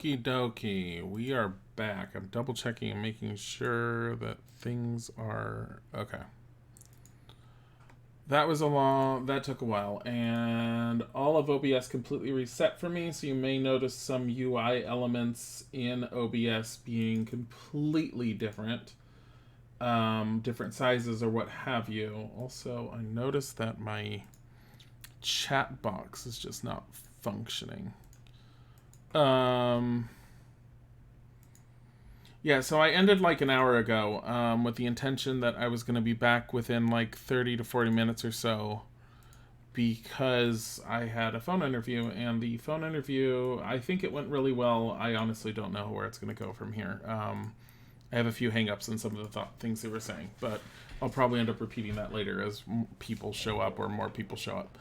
Okie dokie, we are back. I'm double checking and making sure that things are okay. That took a while, and all of OBS completely reset for me, so you may notice some UI elements in OBS being completely different. Different sizes or what have you. Also, I noticed that my chat box is just not functioning. Yeah, so I ended like an hour ago with the intention that I was going to be back within like 30 to 40 minutes or so because I had a phone interview, and the phone interview, I think it went really well. I honestly don't know where it's going to go from here. I have a few hangups on some of the things they were saying, but I'll probably end up repeating that later as people show up or more people show up.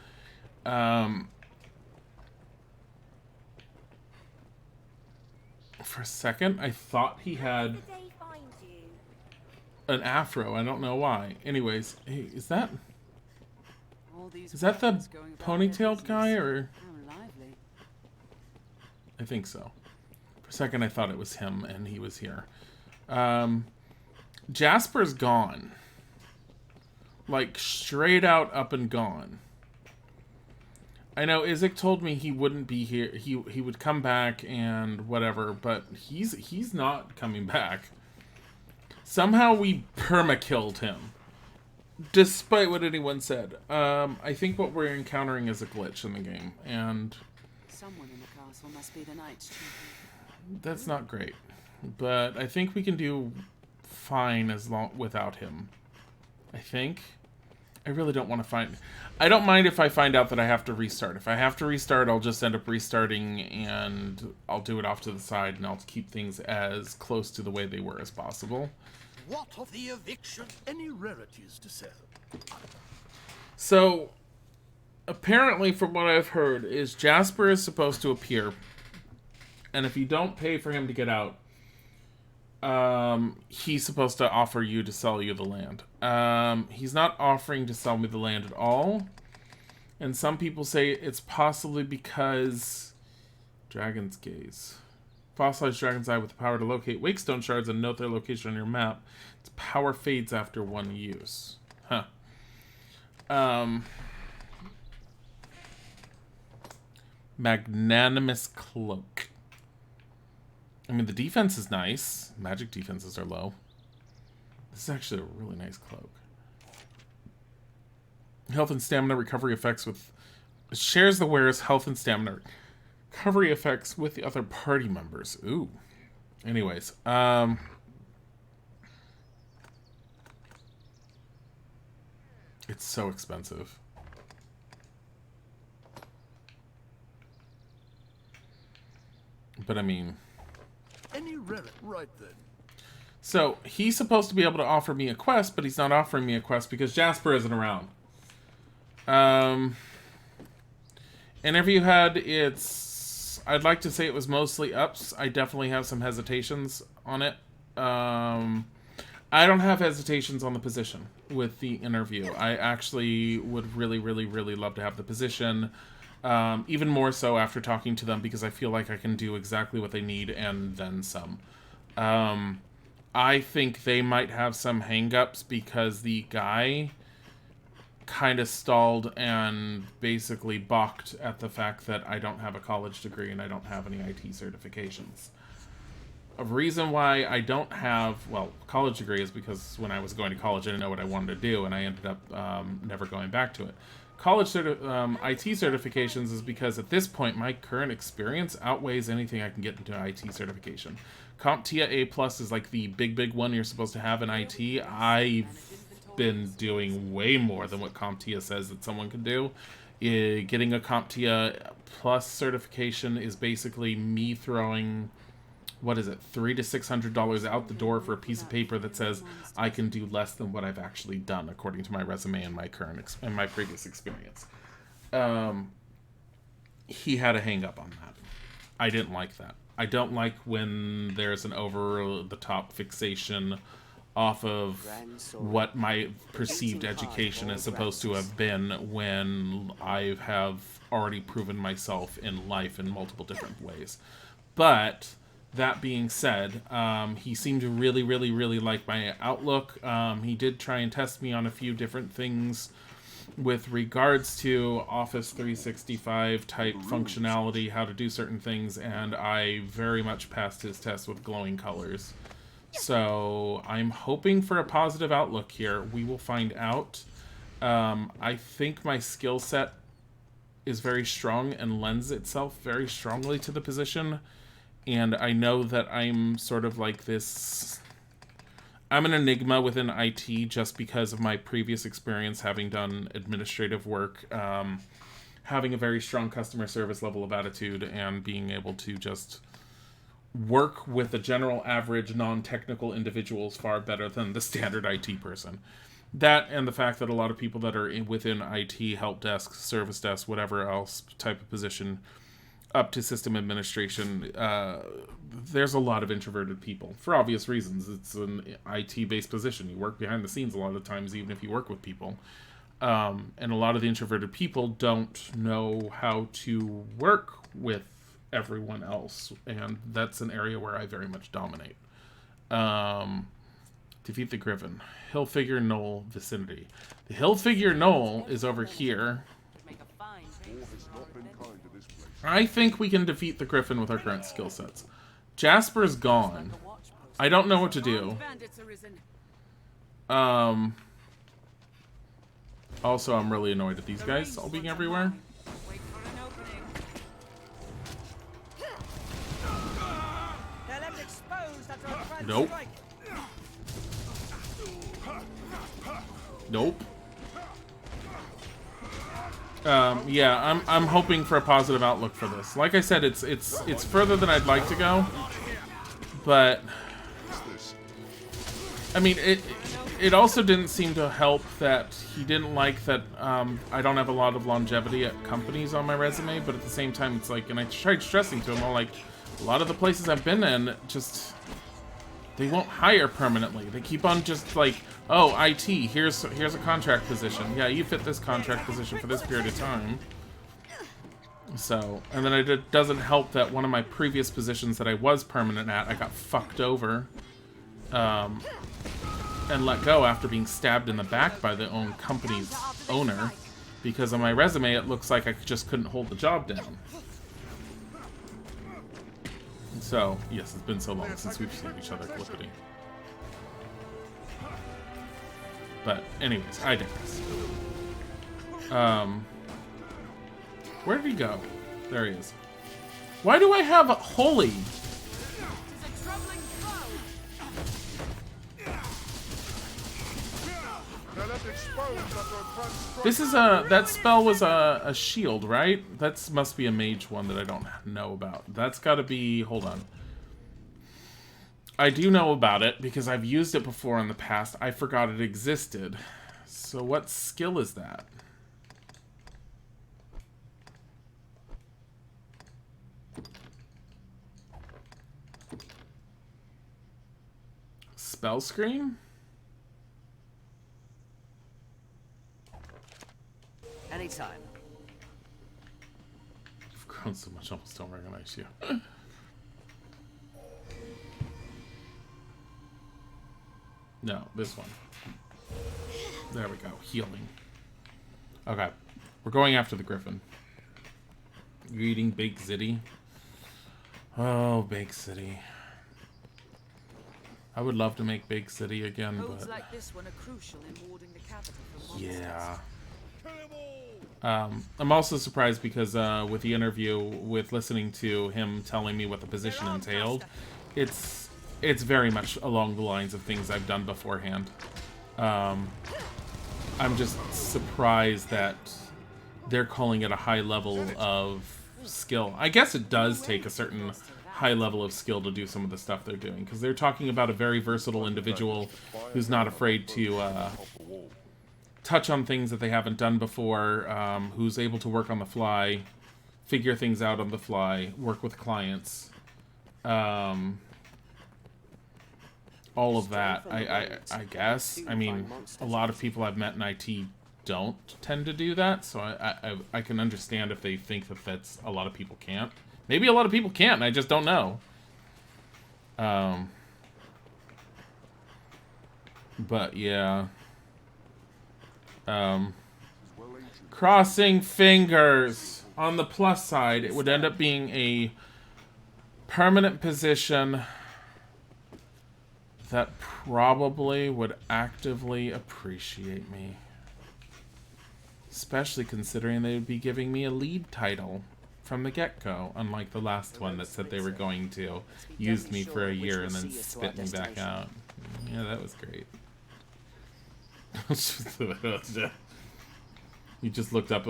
For a second, I thought he had an afro. I don't know why. Anyways, hey, is that the ponytailed guy, or? I think so. For a second, I thought it was him, and he was here. Jasper's gone. Like, straight out up and gone. I know Isaac told me he wouldn't be here. He would come back and whatever, but he's not coming back. Somehow we perma-killed him, despite what anyone said. I think what we're encountering is a glitch in the game, and someone in the castle must be the Knights champion. That's not great. But I think we can do fine without him. I think. I really don't want to find... I don't mind if I find out that I have to restart. If I have to restart, I'll just end up restarting, and I'll do it off to the side, and I'll keep things as close to the way they were as possible. What of the eviction? Any rarities to sell? So, apparently, from what I've heard, is Jasper is supposed to appear, and if you don't pay for him to get out, he's supposed to offer you to sell you the land. He's not offering to sell me the land at all. And some people say it's possibly because Dragon's Gaze. Fossilized dragon's eye with the power to locate wakestone shards and note their location on your map. Its power fades after one use. Huh. Magnanimous Cloak. I mean, the defense is nice. Magic defenses are low. This is actually a really nice cloak. Health and stamina recovery effects with... Shares the wearer's health and stamina recovery effects with the other party members. Ooh. Anyways. It's so expensive. But I mean... Any relic, right then. So, he's supposed to be able to offer me a quest, but he's not offering me a quest because Jasper isn't around. Interview had its... I'd like to say it was mostly ups. I definitely have some hesitations on it. I don't have hesitations on the position with the interview. I actually would really, really, really love to have the position. Even more so after talking to them, because I feel like I can do exactly what they need and then some. I think they might have some hang-ups because the guy kind of stalled and basically balked at the fact that I don't have a college degree and I don't have any IT certifications. A reason why I don't have, well, college degree is because when I was going to college I didn't know what I wanted to do, and I ended up never going back to it. College IT certifications is because at this point my current experience outweighs anything I can get into an IT certification. CompTIA A+ is like the big one you're supposed to have in IT. I've been doing way more than what CompTIA says that someone can do. Getting a CompTIA Plus certification is basically me throwing... what is it, $300 to $600 out the door for a piece of paper that says I can do less than what I've actually done according to my resume and my current and my previous experience. He had a hang up on that. I didn't like that. I don't like when there's an over-the-top fixation off of what my perceived education is supposed to have been when I have already proven myself in life in multiple different ways. But that being said, he seemed to really, really, really like my outlook. He did try and test me on a few different things with regards to Office 365 type functionality, how to do certain things, and I very much passed his test with glowing colors. So I'm hoping for a positive outlook here. We will find out. I think my skill set is very strong and lends itself very strongly to the position. And I know that I'm sort of like this... I'm an enigma within IT just because of my previous experience having done administrative work, having a very strong customer service level of attitude, and being able to just work with the general average non-technical individuals far better than the standard IT person. That and the fact that a lot of people that are within IT, help desk, service desk, whatever else type of position, up to system administration, there's a lot of introverted people for obvious reasons. It's an IT-based position. You work behind the scenes a lot of times, even if you work with people. And a lot of the introverted people don't know how to work with everyone else, and that's an area where I very much dominate. Defeat the Griffin. Hill Figure Knoll vicinity. The Hill Figure Knoll is over here. I think we can defeat the Griffin with our current skill sets. Jasper's gone. I don't know what to do. Also, I'm really annoyed at these guys all being everywhere. Nope. Nope. Yeah, I'm hoping for a positive outlook for this. Like I said, it's further than I'd like to go, but I mean, it also didn't seem to help that he didn't like that I don't have a lot of longevity at companies on my resume, but at the same time, it's like, and I tried stressing to him, all like, a lot of the places I've been in, just, they won't hire permanently. They keep on just like, oh, IT, here's a contract position. Yeah, you fit this contract position for this period of time. So, and then it doesn't help that one of my previous positions that I was permanent at, I got fucked over and let go after being stabbed in the back by the own company's owner, because on my resume it looks like I just couldn't hold the job down. So, yes, it's been so long since we've seen each other, Flippity. But, anyways, I digress. Where did he go? There he is. Why do I have Holy? This is that spell was a shield, right? That must be a mage one that I don't know about. That's gotta be, hold on. I do know about it because I've used it before in the past. I forgot it existed. So what skill is that? Spell screen? Anytime. You've grown so much, I almost don't recognize you. No, this one. There we go. Healing. Okay. We're going after the Griffin. You're eating Big City. Oh, Big City. I would love to make Big City again, but... like this one are crucial in warding the capital from monsters. Yeah. I'm also surprised because with the interview, with listening to him telling me what the position entailed, it's very much along the lines of things I've done beforehand. I'm just surprised that they're calling it a high level of skill. I guess it does take a certain high level of skill to do some of the stuff they're doing, because they're talking about a very versatile individual who's not afraid to touch on things that they haven't done before, who's able to work on the fly, figure things out on the fly, work with clients, all of that. I guess. I mean, a lot of people I've met in IT don't tend to do that, so I can understand if they think that that's a lot of people can't. Maybe a lot of people can't, I just don't know. But yeah. Crossing fingers. On the plus side, it would end up being a permanent position that probably would actively appreciate me. Especially considering they would be giving me a lead title from the get-go, unlike the last one that said they were going to use me for a year and then spit me back out. Yeah, that was great. You just looked up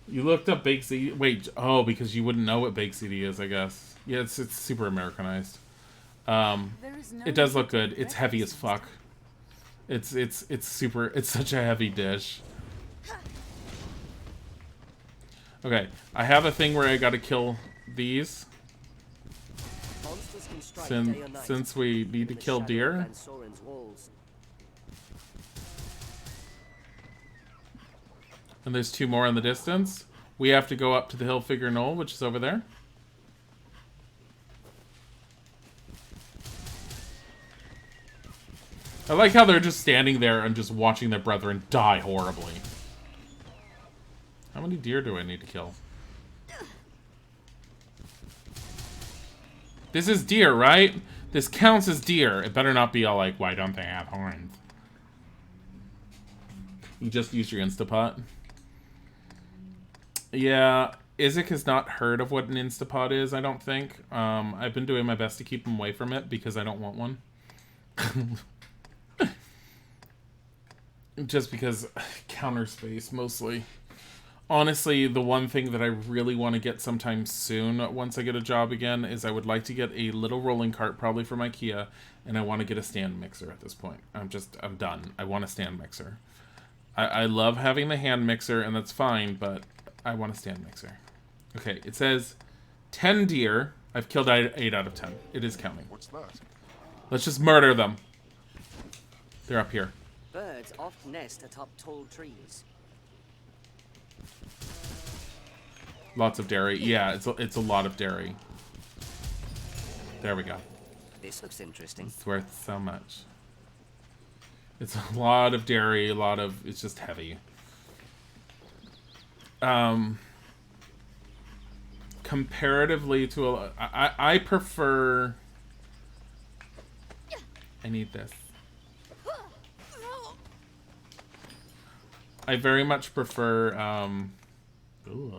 you looked up Bake CD. Wait, oh, because you wouldn't know what Bake CD is, I guess. Yeah, it's super Americanized. It does look good. It's heavy as fuck. It's super. It's such a heavy dish. Okay, I have a thing where I gotta kill these. Since we need to kill deer. And there's 2 more in the distance. We have to go up to the hill figure knoll, which is over there. I like how they're just standing there and just watching their brethren die horribly. How many deer do I need to kill? This is deer, right? This counts as deer. It better not be all like, why don't they have horns? You just use your Instapot. Yeah, Isaac has not heard of what an Instapot is, I don't think. I've been doing my best to keep him away from it because I don't want one. Just because counter space, mostly. Honestly, the one thing that I really want to get sometime soon, once I get a job again, is I would like to get a little rolling cart, probably from IKEA, and I want to get a stand mixer at this point. I'm done. I want a stand mixer. I love having the hand mixer, and that's fine, but I want a stand mixer. Okay, it says 10 deer. I've killed 8 out of 10. It is counting. What's that? Let's just murder them. They're up here. Birds oft nest atop tall trees. Lots of dairy. Yeah, it's a lot of dairy. There we go. This looks interesting. It's worth so much. It's a lot of dairy, it's just heavy. Comparatively to I prefer... I need this. I very much prefer, ooh.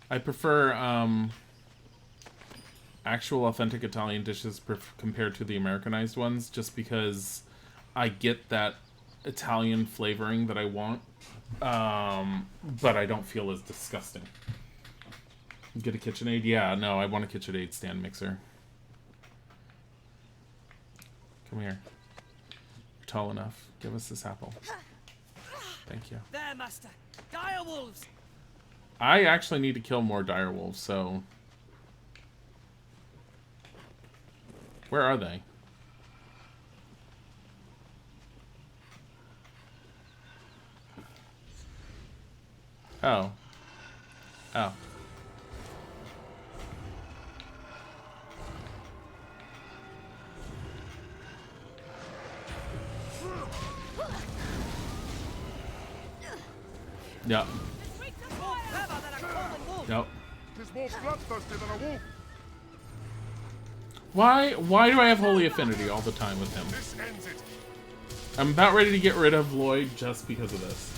I prefer, actual authentic Italian dishes compared to the Americanized ones, just because I get that Italian flavoring that I want, but I don't feel as disgusting. Get a KitchenAid? Yeah, no, I want a KitchenAid stand mixer. Come here. You're tall enough. Give us this apple. Thank you. There, master. Dire wolves. I actually need to kill more direwolves, so... Where are they? Oh. Oh. Yep. Nope. He's more bloodthirsty than a wolf. Why do I have Holy Affinity all the time with him? This ends it. I'm about ready to get rid of Lloyd just because of this.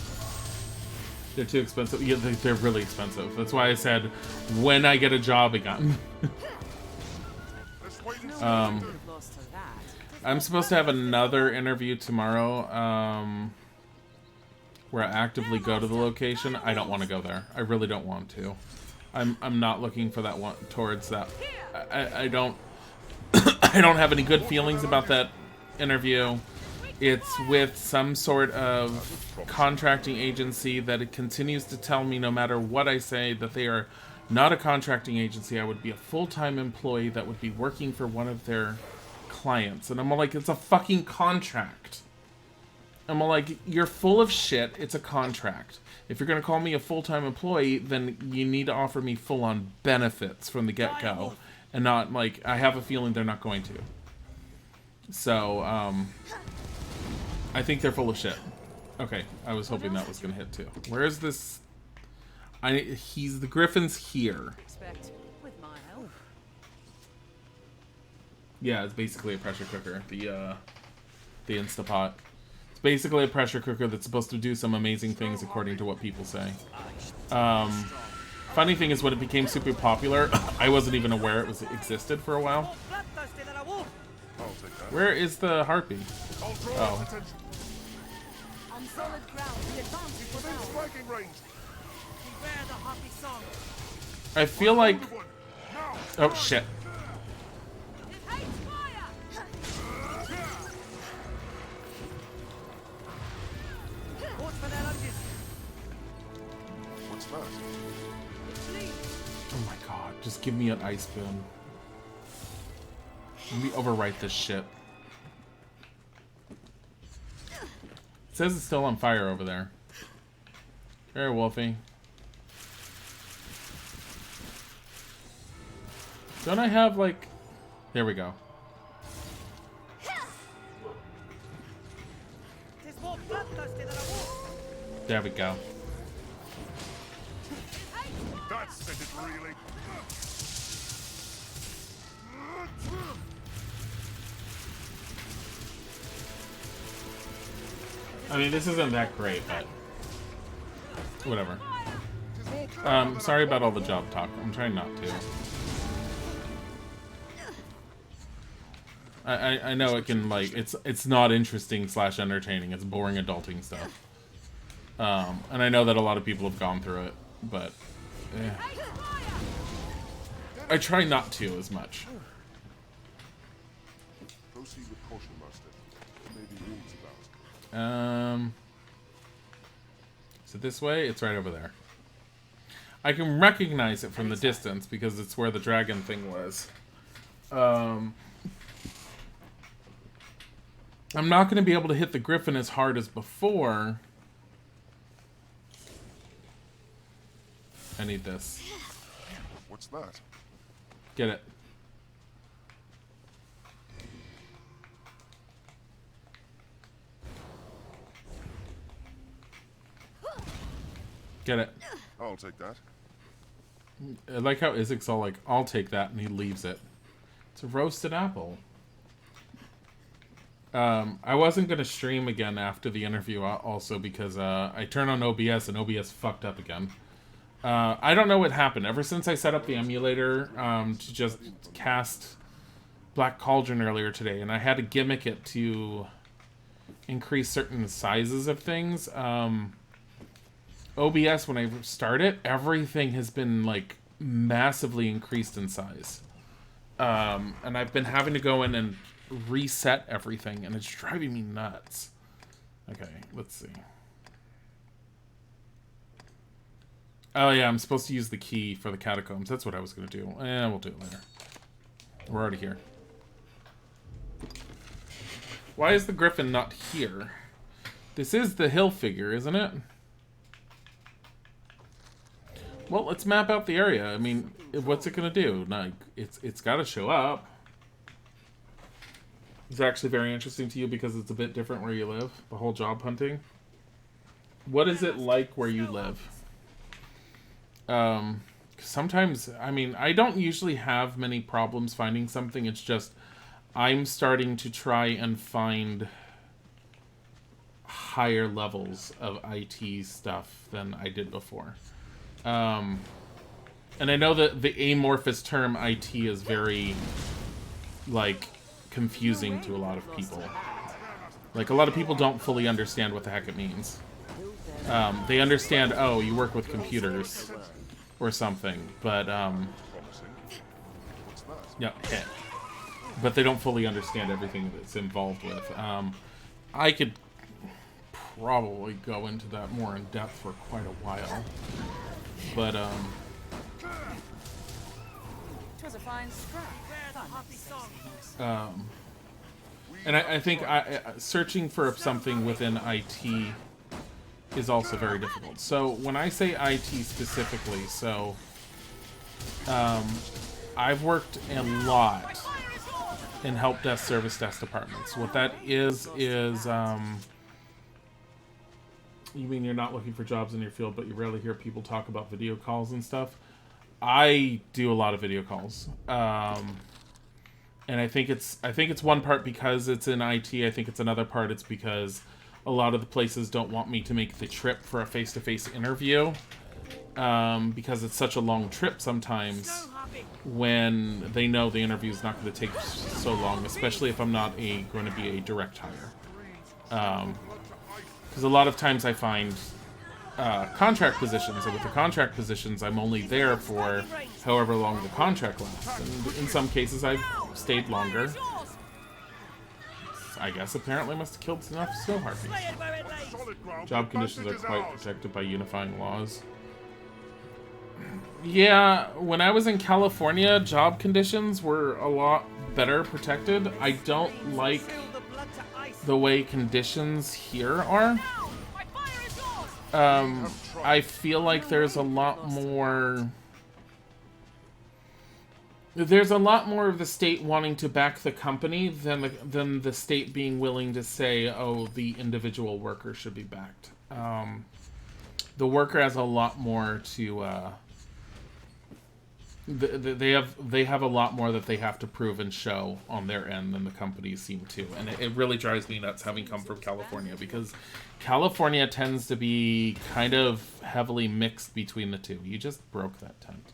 They're too expensive. Yeah, they're really expensive. That's why I said, when I get a job again. I'm supposed to have another interview tomorrow, where I actively go to the location. I don't want to go there. I really don't want to. I'm not looking for that one towards that. I don't I don't have any good feelings about that interview. It's with some sort of contracting agency that it continues to tell me, no matter what I say, that they are not a contracting agency. I would be a full-time employee that would be working for one of their clients. And I'm like, it's a fucking contract. I'm like, you're full of shit. It's a contract. If you're going to call me a full-time employee, then you need to offer me full-on benefits from the get-go. And not, like, I have a feeling they're not going to. So, I think they're full of shit. Okay, I was hoping that was going to hit too. Where is this? The Griffin's here. Expect with my help. Yeah, it's basically a pressure cooker. The Instapot. It's basically a pressure cooker that's supposed to do some amazing things according to what people say. Funny thing is, when it became super popular, I wasn't even aware it existed for a while. Where is the harpy? Oh. On solid ground, the advantage Within is ours. striking range. Beware the harpy song. I feel like... Oh, shit. It hates fire! Watch for their lunges. What's that? Oh my god, just give me an ice boom. Let me overwrite this shit. It says it's still on fire over there. Here, Wolfie. Don't I have, like... There we go. Tis more bloodthirsty than a wolf. There we go. That said it really. I mean, this isn't that great, but... Whatever. Sorry about all the job talk. I'm trying not to. I know it can, like, it's not interesting / entertaining. It's boring adulting stuff. And I know that a lot of people have gone through it, but I try not to as much. Proceed with caution, Master. There may be wolves about. Is it this way? It's right over there. I can recognize it from the distance because it's where the dragon thing was. I'm not going to be able to hit the griffin as hard as before. I need this. What's that? Get it. Get it. I'll take that. I like how Isaac's all like, I'll take that, and he leaves it. It's a roasted apple. I wasn't going to stream again after the interview also because I turned on OBS and OBS fucked up again. I don't know what happened. Ever since I set up the emulator to just cast Black Cauldron earlier today, and I had to gimmick it to increase certain sizes of things. OBS, when I start it, everything has been like massively increased in size. And I've been having to go in and reset everything, and it's driving me nuts. Okay, let's see. Oh yeah, I'm supposed to use the key for the catacombs. That's what I was going to do. We'll do it later. We're already here. Why is the griffin not here? This is the hill figure, isn't it? Well, let's map out the area. I mean, what's it going to do? Like, it's got to show up. It's actually very interesting to you because it's a bit different where you live. The whole job hunting. What is it like where you live? Sometimes, I mean, I don't usually have many problems finding something. It's just I'm starting to try and find higher levels of IT stuff than I did before. And I know that the amorphous term IT is very, like, confusing to a lot of people. Like, a lot of people don't fully understand what the heck it means. They understand, oh, you work with computers or something, but, yeah, hit. But they don't fully understand everything that's involved with. I could probably go into that more in depth for quite a while. But, Has a fine scrap. Beware the happy song. And I think searching for something within IT is also very difficult. So when I say IT specifically, so I've worked a lot in help desk, service desk departments. What that is you mean you're not looking for jobs in your field, but you rarely hear people talk about video calls and stuff. I do a lot of video calls. And I think it's one part because it's in IT. I think it's another part it's because a lot of the places don't want me to make the trip for a face-to-face interview because it's such a long trip sometimes when they know the interview is not going to take so long, especially if I'm not going to be a direct hire. Because a lot of times I find contract positions, and with the contract positions, I'm only there for however long the contract lasts. And in some cases, I've stayed longer. I guess apparently must have killed enough snow harpies. Job conditions are quite protected by unifying laws. Yeah, when I was in California, job conditions were a lot better protected. I don't like the way conditions here are. I feel like there's a lot more of the state wanting to back the company than the state being willing to say, oh, the individual worker should be backed. The worker has a lot more to they have a lot more that they have to prove and show on their end than the companies seem to, and it really drives me nuts having come from California, because California tends to be kind of heavily mixed between the two. You just broke that tent.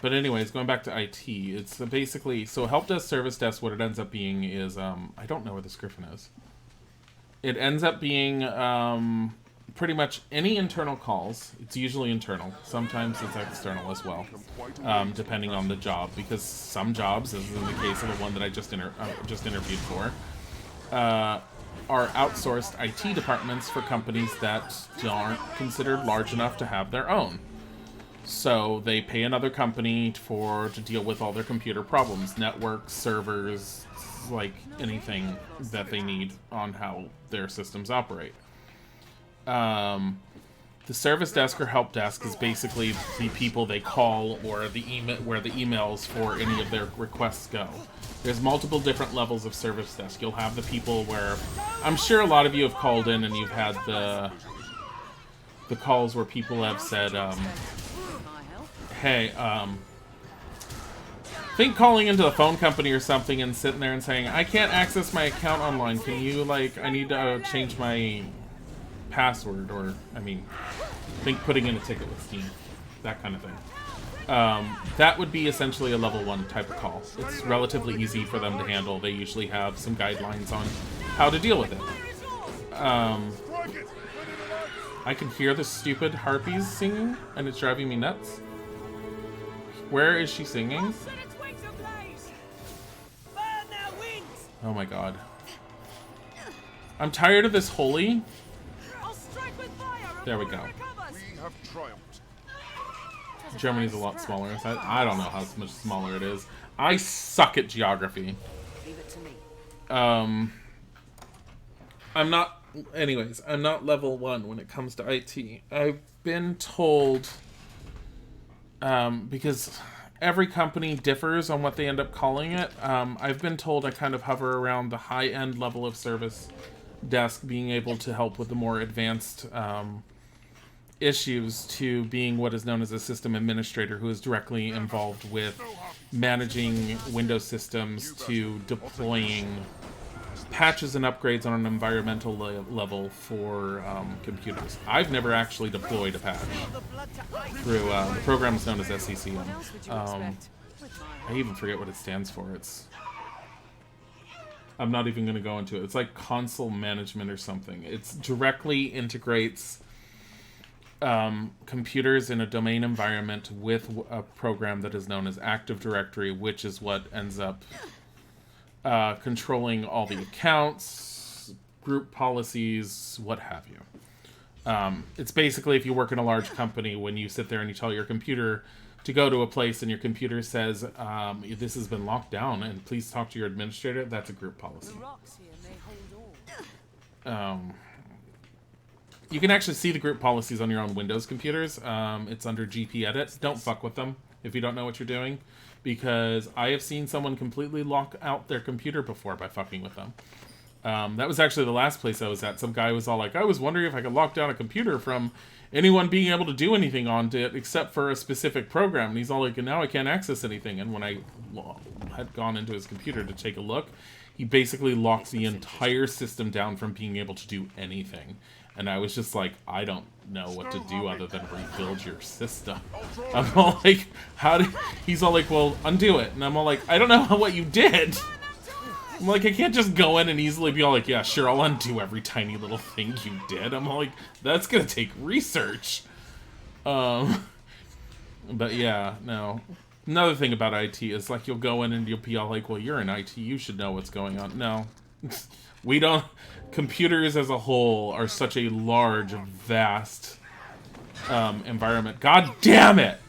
But anyways, going back to IT, it's basically, so help desk, service desk, what it ends up being is, I don't know where this griffin is. It ends up being pretty much any internal calls. It's usually internal. Sometimes it's external as well, depending on the job. Because some jobs, as in the case of the one that I just interviewed for, are outsourced IT departments for companies that aren't considered large enough to have their own. So they pay another company to deal with all their computer problems, networks, servers, like anything that they need on how their systems operate. The service desk or help desk is basically the people they call, or the email where the emails for any of their requests go. There's multiple different levels of service desk. You'll have the people where, I'm sure a lot of you have called in and you've had the calls where people have said, hey, think calling into the phone company or something and sitting there and saying, I can't access my account online. Can you, I need to change my password, or think putting in a ticket with Steam, that kind of thing. That would be essentially a level 1 type of call. It's relatively easy for them to handle. They usually have some guidelines on how to deal with it. I can hear the stupid harpies singing, and it's driving me nuts. Where is she singing? Oh my god. I'm tired of this holy. There we go. Germany's a lot smaller. I don't know how much smaller it is. I suck at geography. Leave it to me. I'm not level 1 when it comes to IT. I've been told, because every company differs on what they end up calling it. I've been told I kind of hover around the high-end level of service desk, being able to help with the more advanced issues, to being what is known as a system administrator, who is directly involved with managing Windows systems, to deploying patches and upgrades on an environmental level for computers. I've never actually deployed a patch through the program is known as SCCM. I even forget what it stands for. I'm not even going to go into it. It's like console management or something. It directly integrates computers in a domain environment with a program that is known as Active Directory, which is what ends up controlling all the accounts, group policies, what have you. It's basically if you work in a large company, when you sit there and you tell your computer to go to a place and your computer says, this has been locked down and please talk to your administrator, that's a group policy. The rocks here may hold all. You can actually see the group policies on your own Windows computers. It's under GP Edit. Don't fuck with them if you don't know what you're doing, because I have seen someone completely lock out their computer before by fucking with them. That was actually the last place I was at. Some guy was all like, I was wondering if I could lock down a computer from anyone being able to do anything on it except for a specific program. And he's all like, now I can't access anything. And when I had gone into his computer to take a look, he basically locked the entire system down from being able to do anything. And I was just like, I don't know what to do other than rebuild your system. I'm all like, how did... He's all like, well, undo it. And I'm all like, I don't know what you did. I'm like, I can't just go in and easily be all like, yeah, sure, I'll undo every tiny little thing you did. I'm all like, that's gonna take research. But yeah, no. Another thing about IT is, like, you'll go in and you'll be all like, well, you're in IT, you should know what's going on. No. We don't... Computers as a whole are such a large, vast environment. God damn it!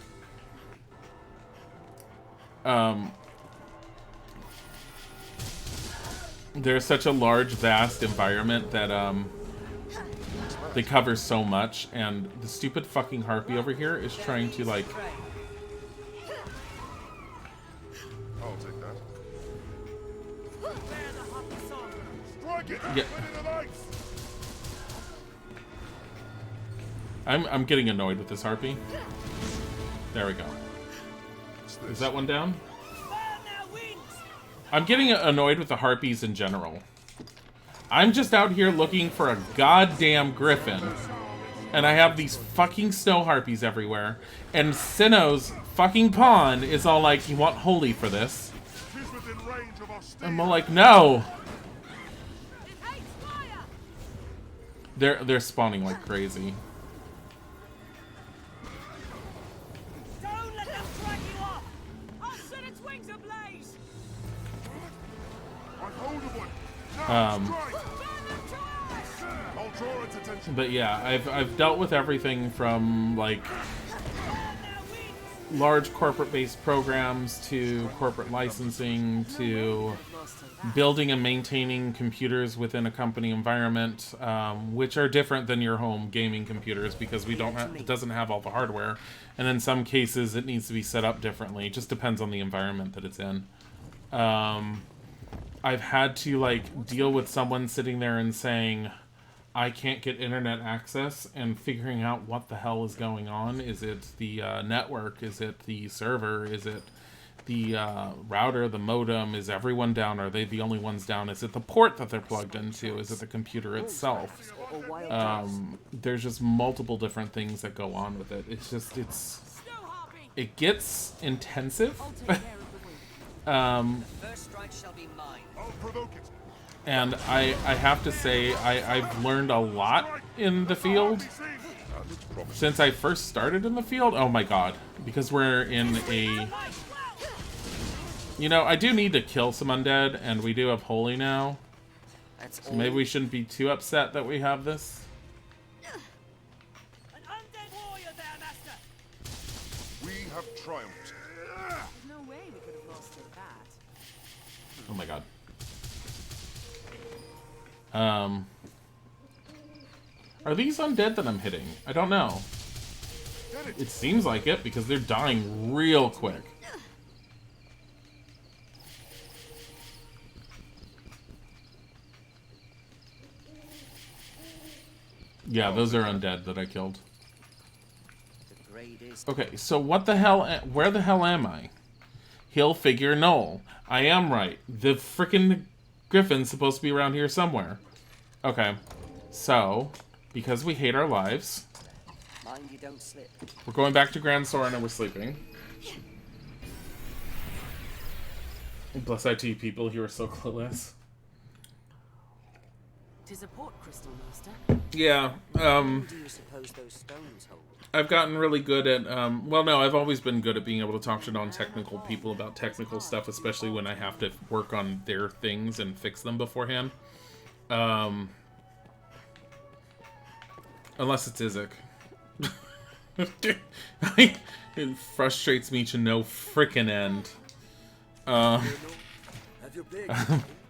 There's such a large, vast environment that they cover so much, and the stupid fucking harpy over here is trying to, like... I'll take that. Bear the happy song. Strike it! Yeah. I'm getting annoyed with this harpy. There we go. Is that one down? Burn their wings. I'm getting annoyed with the harpies in general. I'm just out here looking for a goddamn griffin, and I have these fucking snow harpies everywhere, and Sinnoh's fucking pawn is all like, you want holy for this? I'm all like, no! They're spawning like crazy. Don't let them drag you off. I'll set its wings ablaze. I'll draw its attention. But yeah, I've dealt with everything from, like, large corporate-based programs to corporate licensing to building and maintaining computers within a company environment, which are different than your home gaming computers because we don't have, it doesn't have all the hardware, and in some cases it needs to be set up differently. It just depends on the environment that it's in. I've had to, like, deal with someone sitting there and saying, I can't get internet access, and figuring out what the hell is going on. Is it the network? Is it the server? Is it the router, the modem? Is everyone down? Are they the only ones down? Is it the port that they're plugged into? Is it the computer itself? There's just multiple different things that go on with it. It's just, it gets intensive. First strike shall be mine. I'll provoke it. And I have to say, I've learned a lot in the field since I first started in the field. Oh my god. Because we're in a... You know, I do need to kill some undead, and we do have holy now. So maybe we shouldn't be too upset that we have this. An undead warrior there, master. We have triumphed. There's no way we could have lost it that. Oh my god. Are these undead that I'm hitting? I don't know. It seems like it, because they're dying real quick. Yeah, those are undead that I killed. Okay, so what the hell, where the hell am I? Hill figure null. I am right. The frickin' griffin's supposed to be around here somewhere. Okay, so, because we hate our lives, Mind you don't slip. we're going back to Grand Soren and we're sleeping. Plus IT people, you are so clueless. Tis a port crystal, master. Yeah, Do you suppose those stones hold? I've gotten really good at, well, no, I've always been good at being able to talk to non-technical people about technical stuff, especially when I have to work on their things and fix them beforehand. Unless it's Izek. It frustrates me to no frickin' end. Have your pick.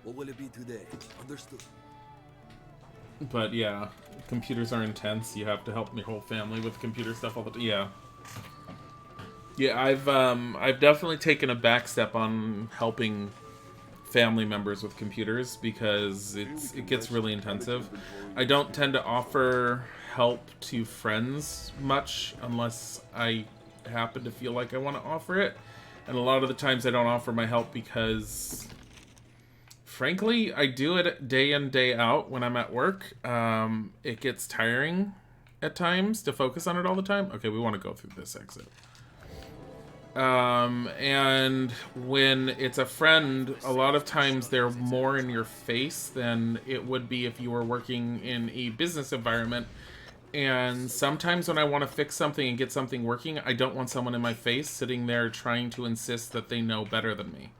What will it be today? Understood. But yeah, computers are intense. You have to help your whole family with computer stuff all the time. Yeah. Yeah, I've definitely taken a back step on helping family members with computers because it gets really intensive. I don't tend to offer help to friends much unless I happen to feel like I want to offer it. And a lot of the times I don't offer my help because, frankly, I do it day in, day out when I'm at work. It gets tiring at times to focus on it all the time. Okay, we want to go through this exit. And when it's a friend, a lot of times they're more in your face than it would be if you were working in a business environment. And sometimes when I want to fix something and get something working, I don't want someone in my face sitting there trying to insist that they know better than me.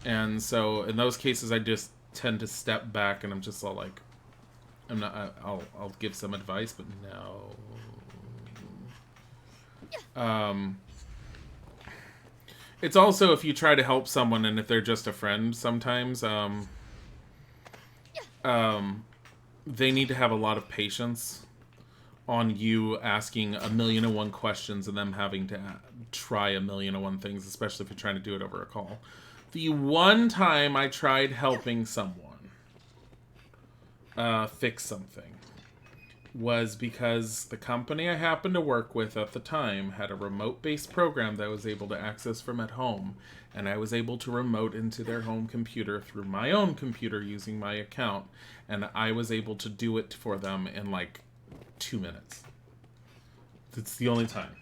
And so in those cases, I just tend to step back and I'm just all like, I'll give some advice, but no. It's also if you try to help someone and if they're just a friend, sometimes they need to have a lot of patience on you asking 1,000,001 questions and them having to try 1,000,001 things, especially if you're trying to do it over a call. The one time I tried helping someone fix something was because the company I happened to work with at the time had a remote-based program that I was able to access from at home, and I was able to remote into their home computer through my own computer using my account, and I was able to do it for them in like 2 minutes. It's the only time.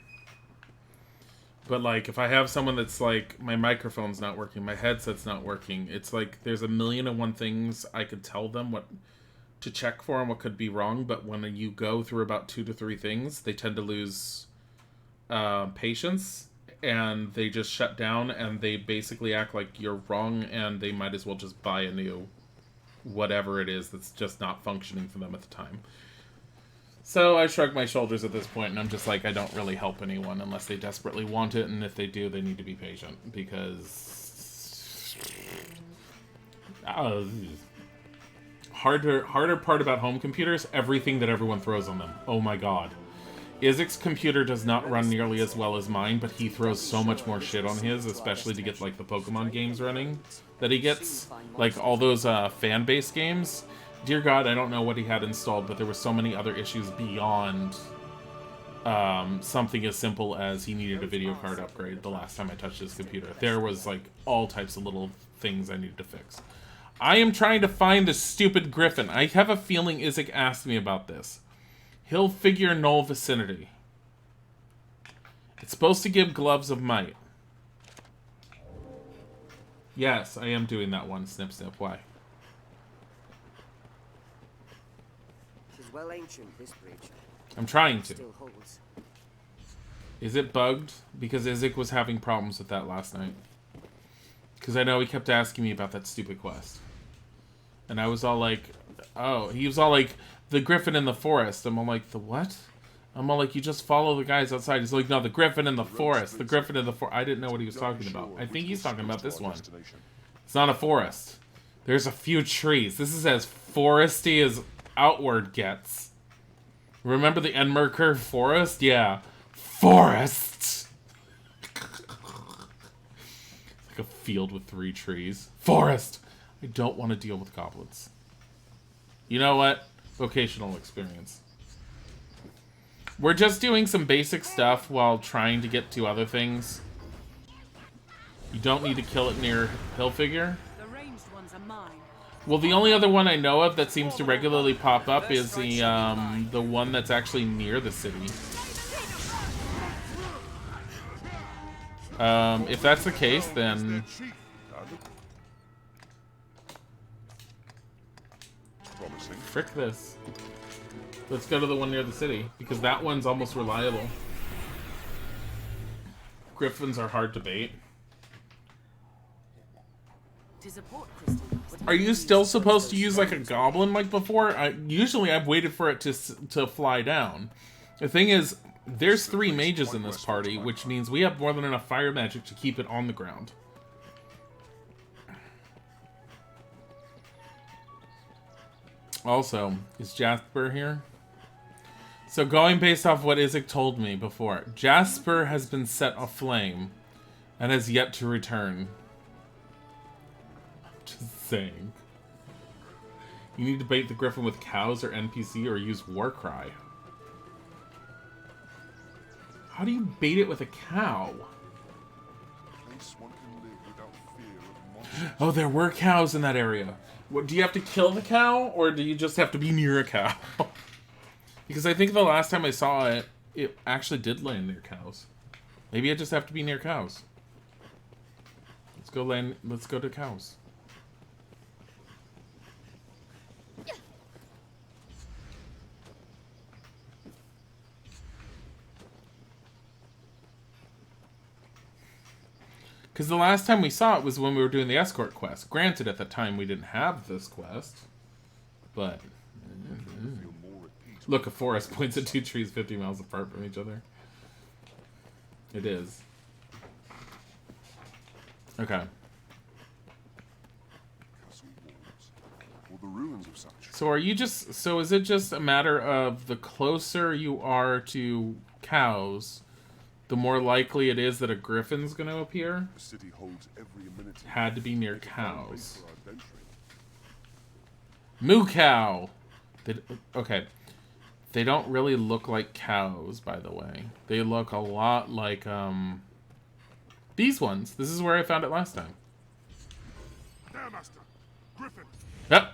But like, if I have someone that's like, my microphone's not working, my headset's not working, it's like there's 1,000,001 things I could tell them what to check for and what could be wrong, but when you go through about 2 to 3 things, they tend to lose patience, and they just shut down, and they basically act like you're wrong, and they might as well just buy a new whatever it is that's just not functioning for them at the time. So I shrug my shoulders at this point, and I'm just like, I don't really help anyone unless they desperately want it, and if they do, they need to be patient, because harder part about home computers, everything that everyone throws on them. Oh my god. Isaac's computer does not run nearly as well as mine, but he throws so much more shit on his, especially to get like the Pokemon games running that he gets. Like all those fan-based games. Dear God, I don't know what he had installed, but there were so many other issues beyond something as simple as he needed a video card upgrade the last time I touched his computer. There was like all types of little things I needed to fix. I am trying to find this stupid griffin. I have a feeling Isaac asked me about this. Hill figure null vicinity. It's supposed to give gloves of might. Yes, I am doing that one. Snip, snip. Why? Well ancient, this bridge. I'm trying to. Still holds. Is it bugged? Because Isaac was having problems with that last night. Because I know he kept asking me about that stupid quest. And I was all like, oh, he was all like, the griffin in the forest. I'm all like, the what? I'm all like, you just follow the guys outside. He's like, no, the griffin in the forest. The griffin in the forest. I didn't know what he was talking about. I think he's talking about this one. It's not a forest. There's a few trees. This is as foresty as outward gets. Remember the Enmerker forest? Yeah. Forest! Like a field with 3 trees. Forest! I don't want to deal with goblins. You know what? Vocational experience. We're just doing some basic stuff while trying to get to other things. You don't need to kill it near hill figure. The ranged ones are mine. Well, the only other one I know of that seems to regularly pop up is the one that's actually near the city. If that's the case, then frick this. Let's go to the one near the city, because that one's almost reliable. Griffins are hard to bait. 'Tis a port crystal. Are you still supposed to use like a goblin like before? Usually I've waited for it to fly down. The thing is, there's 3 mages in this party, which means we have more than enough fire magic to keep it on the ground. Also, is Jasper here? So going based off what Isaac told me before, Jasper has been set aflame and has yet to return. Just saying. You need to bait the griffin with cows or NPC or use Warcry. How do you bait it with a cow? Oh, there were cows in that area. What, do you have to kill the cow, or do you just have to be near a cow? Because I think the last time I saw it, it actually did land near cows. Maybe I just have to be near cows. Let's go to cows. Because the last time we saw it was when we were doing the escort quest. Granted, at the time we didn't have this quest. But... Look, a forest points at 2 trees 50 miles apart from each other. It is. Okay. So are you just... So is it just a matter of the closer you are to cows, the more likely it is that a griffin's going to appear? The city holds every amenity. Had to be near cows. Moo cow! Okay. They don't really look like cows, by the way. They look a lot like, these ones. This is where I found it last time. There, Master. Griffin. Yep.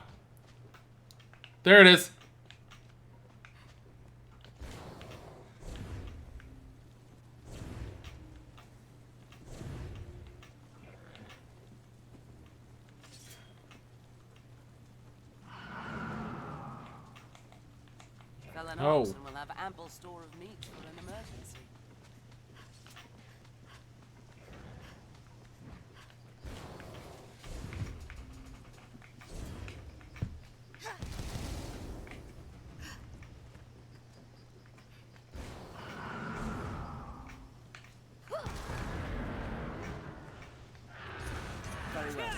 There it is. Oh. And we'll have ample store of meat for an emergency. Very well.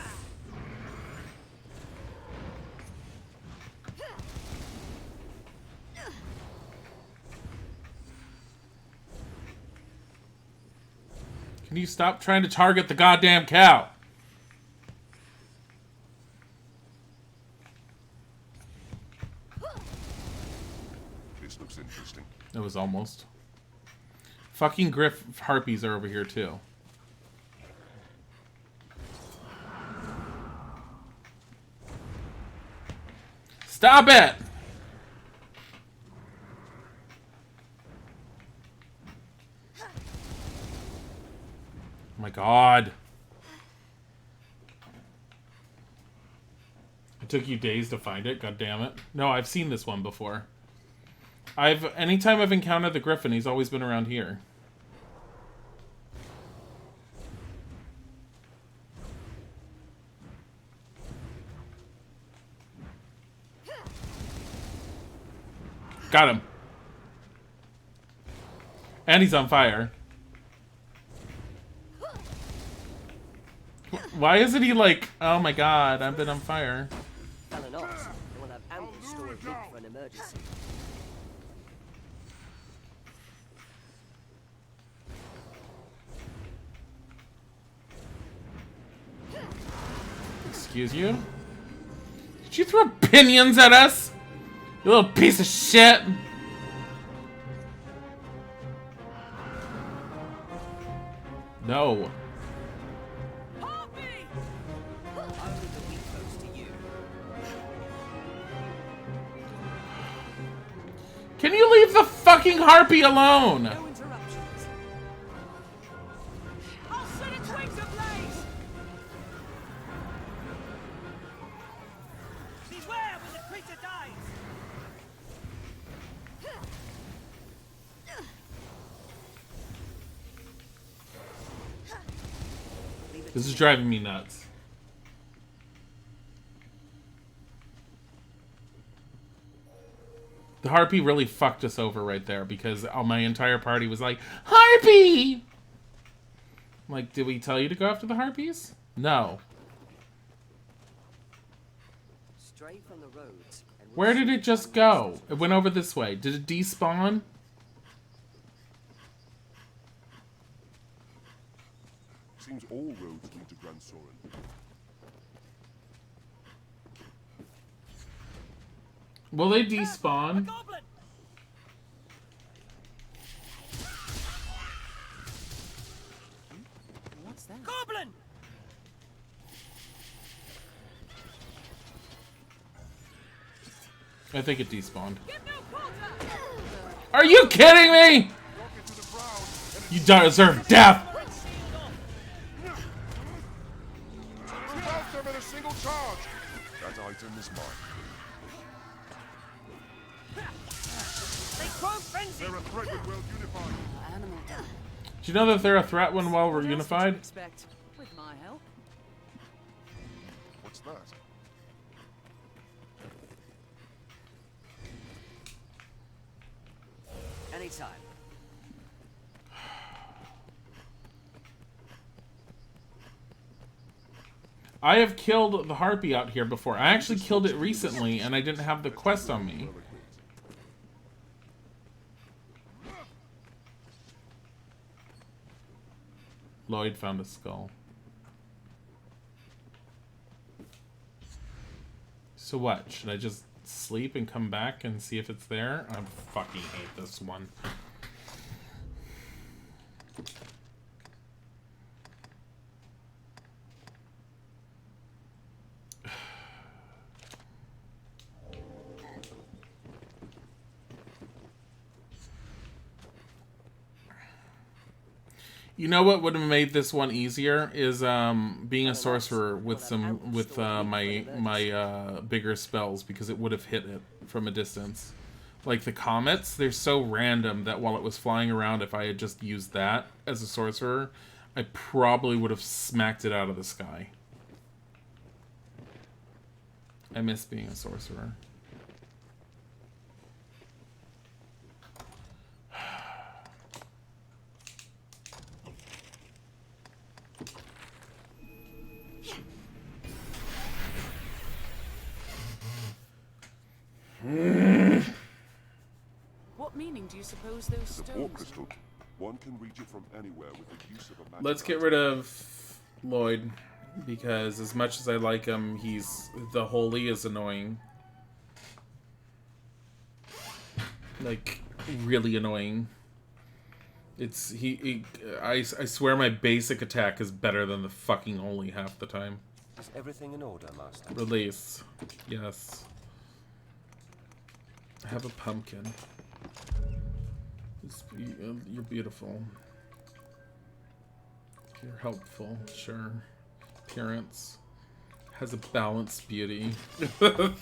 Can you stop trying to target the goddamn cow? This looks interesting. It was almost. Fucking griff harpies are over here too. Stop it! Oh my god. It took you days to find it, god damn it. No, I've seen this one before. Anytime I've encountered the griffin, he's always been around here. Got him. And he's on fire. Why isn't he like, oh my god, I've been on fire? We'll have ample store of meat for an emergency. Excuse you? Did you throw pinions at us? You little piece of shit! No. Can you leave the fucking harpy alone? No interruptions. I'll set its wings ablaze! Beware when the creature dies! This is driving me nuts. The harpy really fucked us over right there because my entire party was like, Harpy! I'm like, did we tell you to go after the harpies? No. Stray from the roads. Where did it just go? It went over this way. Did it despawn? Seems all roads lead to Grand Soren. Will they A despawn? goblin! What's that? Goblin! I think it despawned. Give no quarter! Are you kidding me? Rocket to the ground, and You deserve death! move out them in a single charge. That item is mine. They grow frenzy! They're a threat when well unified. Animal. Do you know that they're a threat when well we're What else did you unified? expect? With my help. What's that? Anytime. I have killed the harpy out here before. I actually killed it recently and I didn't have the quest on me. Lloyd found a skull. So what? Should I just sleep and come back and see if it's there? I fucking hate this one. You know what would have made this one easier is being a sorcerer with my bigger spells, because it would have hit it from a distance. Like the comets, they're so random that while it was flying around, if I had just used that as a sorcerer, I probably would have smacked it out of the sky. I miss being a sorcerer. What meaning do you suppose those The stones? War Crystal. One can reach it from anywhere with the use of a magic. Let's get rid of Lloyd, because as much as I like him, the holy is annoying. Like, really annoying. It's I swear my basic attack is better than the fucking holy half the time. Is everything in order, Master? Release. Yes. I have a pumpkin. You're beautiful. You're helpful, sure. Appearance. Has a balanced beauty. What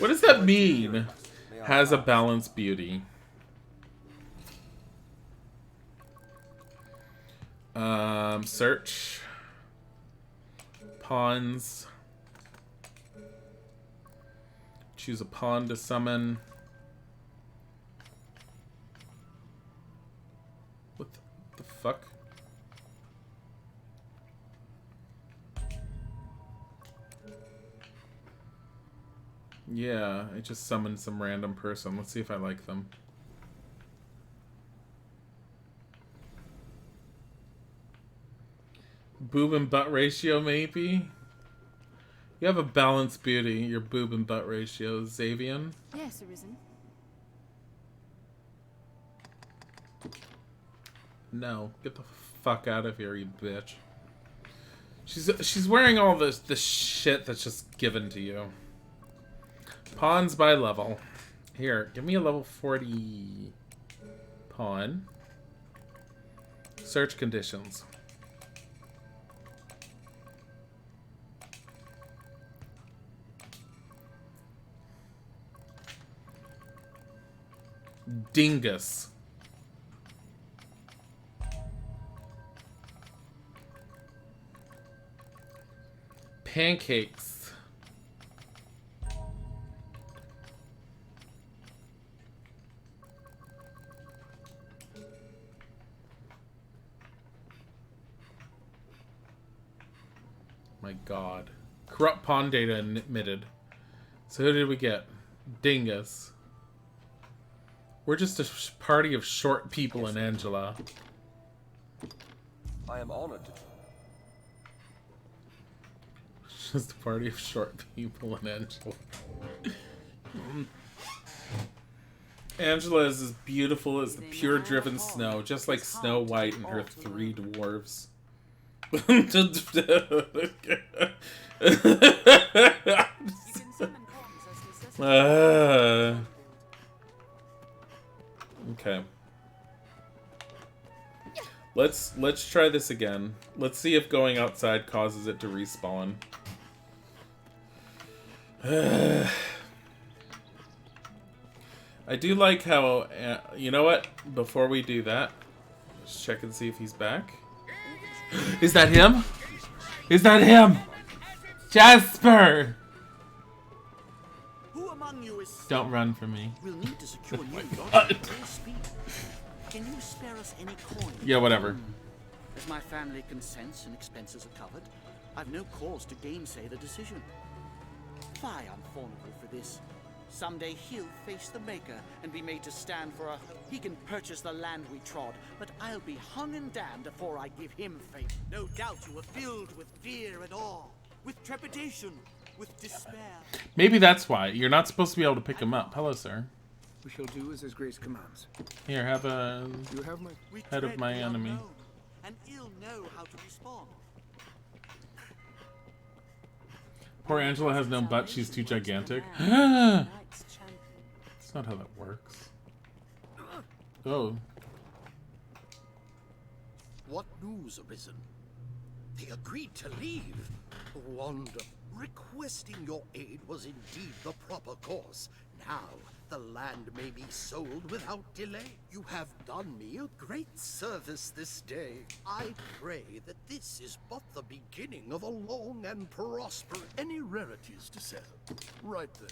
does that mean? Has a balanced beauty. Search. Pawns. Choose a pawn to summon. What the fuck? Yeah, I just summoned some random person. Let's see if I like them. Boob and butt ratio, maybe? You have a balanced beauty, your boob and butt ratio. Xavian? Yes, Arisen. No. Get the fuck out of here, you bitch. She's wearing all this shit that's just given to you. Pawns by level. Here, give me a level 40 pawn. Search conditions. Dingus. Pancakes. My god. Corrupt pawn data admitted. So who did we get? Dingus. We're just a party of short people in Angela. I am honored to. Just a party of short people in Angela. Angela is as beautiful as the pure driven snow, just like Snow White and her 3 dwarves. You can summon pawns as necessary. Okay. Let's try this again. Let's see if going outside causes it to respawn. I do like how you know what? Before we do that, let's check and see if he's back. Is that him? Is that him? Jasper! Who among you is... Don't run from me. We'll need to secure new yacht at full speed. Can you spare us any coin? Yeah, whatever. As my family consents and expenses are covered, I've no cause to gainsay the decision. Fie on Thornable for this. Someday he'll face the Maker and be made to stand for a... He can purchase the land we trod, but I'll be hung and damned before I give him fate. No doubt you are filled with fear and awe, with trepidation, with despair. Maybe that's why. You're not supposed to be able to pick him up. Hello, sir. We shall do as His Grace commands. Here, have a You have my... head of my enemy. Unknown, and ill know how to respond. Poor Angela has no butt. She's too gigantic. Knight's champion. That's not how that works. Oh. What news, Arisen? They agreed to leave. Wonderful. Requesting your aid was indeed the proper course. Now, the land may be sold without delay. You have done me a great service this day. I pray that this is but the beginning of a long and prosperous... Any rarities to sell? Right then.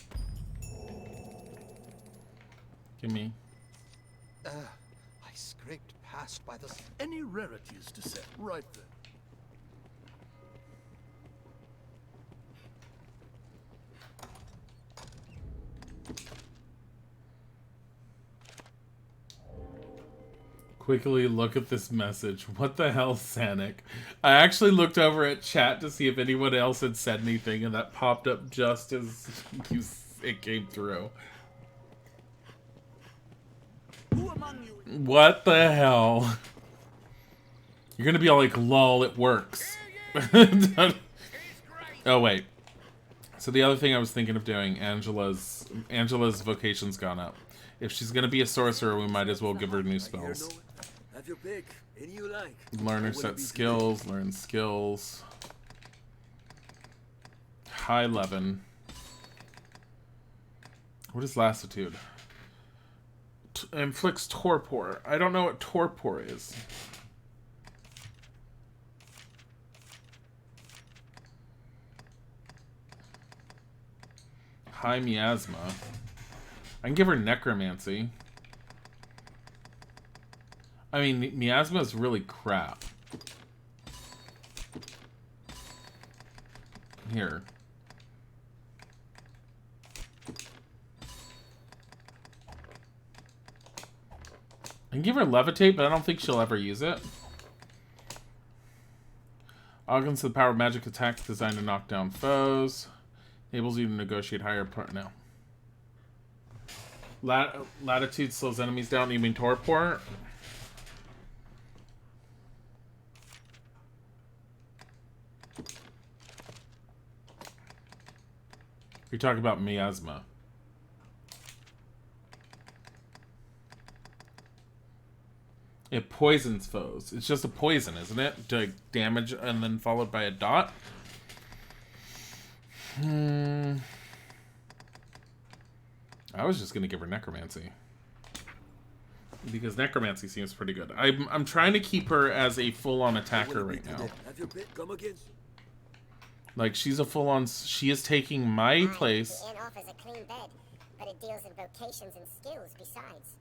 Give me. I scraped past by the... Any rarities to sell? Right then. Quickly look at this message. What the hell, Sanic? I actually looked over at chat to see if anyone else had said anything, and that popped up just as it came through. Who among you... What the hell? You're gonna be all like, lol, it works. Oh, wait. So the other thing I was thinking of doing, Angela's vocation's gone up. If she's gonna be a sorcerer, we might as well give her new spells. Have your pick. Any you like. Learner set skills, learn skills. High 11. What is lassitude? Inflicts torpor. I don't know what torpor is. High miasma. I can give her necromancy. I mean, miasma is really crap. Here. I can give her levitate, but I don't think she'll ever use it. Augments the power of magic attacks designed to knock down foes. Enables you to negotiate higher part now. Latitude slows enemies down. You mean torpor? You're talking about miasma. It poisons foes. It's just a poison, isn't it? To damage and then followed by a dot. I was just gonna give her necromancy because necromancy seems pretty good. I'm trying to keep her as a full-on attacker right now. Have your pick. Come again. Like she's a full-on. She is taking my place. The inn offers a clean bed, but it deals in vocations and skills besides.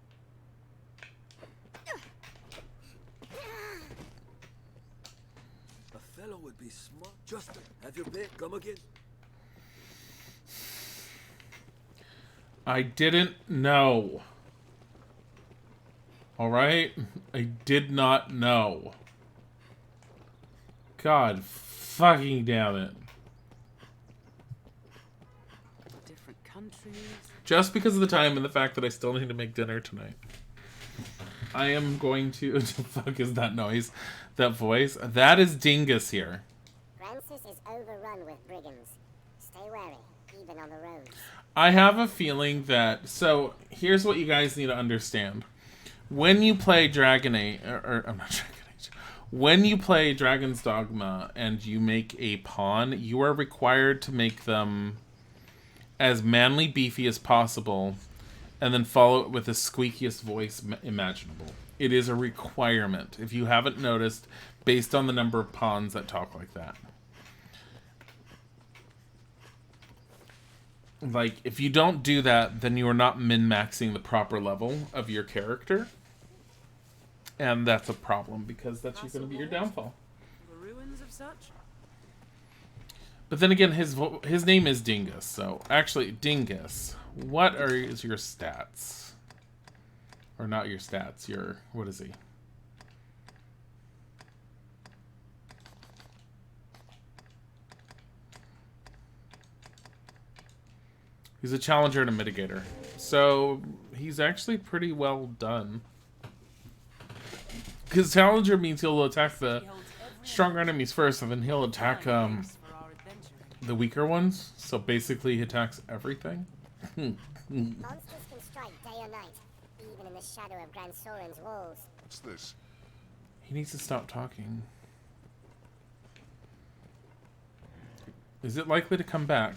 A fellow would be smart. Just have your pick. Come again. I didn't know. Alright? I did not know. God fucking damn it. Different countries. Just because of the time and the fact that I still need to make dinner tonight. I am going to... What the fuck is that noise? That voice? That is Dingus here. Francis is overrun with brigands. Stay wary, even on the roads. I have a feeling that... So, here's what you guys need to understand. When you play Dragon Age... I'm not Dragon Age. When you play Dragon's Dogma and you make a pawn, you are required to make them as manly beefy as possible and then follow it with the squeakiest voice imaginable. It is a requirement, if you haven't noticed, based on the number of pawns that talk like that. Like, if you don't do that, then you are not min-maxing the proper level of your character. And that's a problem, because that's going to be your downfall. The ruins of such? But then again, his name is Dingus, so... Actually, Dingus, what are your stats? Or not your stats, your... What is he? He's a challenger and a mitigator. So, he's actually pretty well done. Because challenger means he'll attack the stronger enemies first, and then he'll attack the weaker ones. So basically, he attacks everything. Monsters can strike day or night, even in the shadow of Grand Soren's walls. What's this? He needs to stop talking. Is it likely to come back?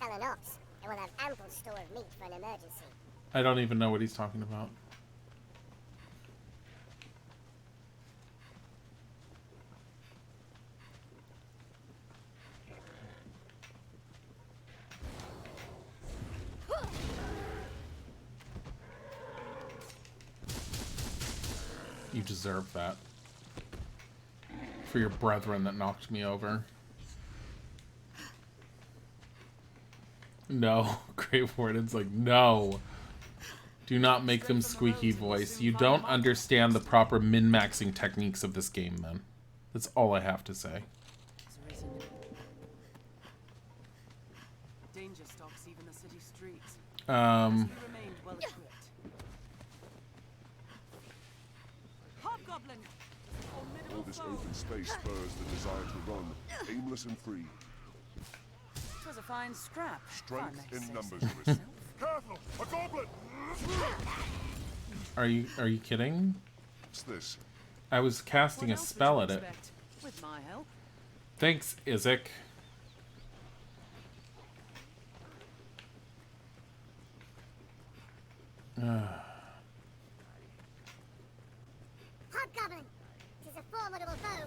Felon ops. It will have ample store of meat for an emergency. I don't even know what he's talking about. You deserve that. For your brethren that knocked me over. No. Great Warden's like, no. Do not make them squeaky voice. You don't understand the proper min-maxing techniques of this game, then. That's all I have to say. Arisen. Danger stalks even the city streets. You remained well equipped. Hobgoblin! All this open space spurs the desire to run, aimless and free. It was a fine scrap. Strength in numbers, Arisen. Careful! A goblin! Are you kidding? What's this? I was casting a spell at it. With my help. Thanks, Isaac. Hobgoblin! Tis a formidable foe.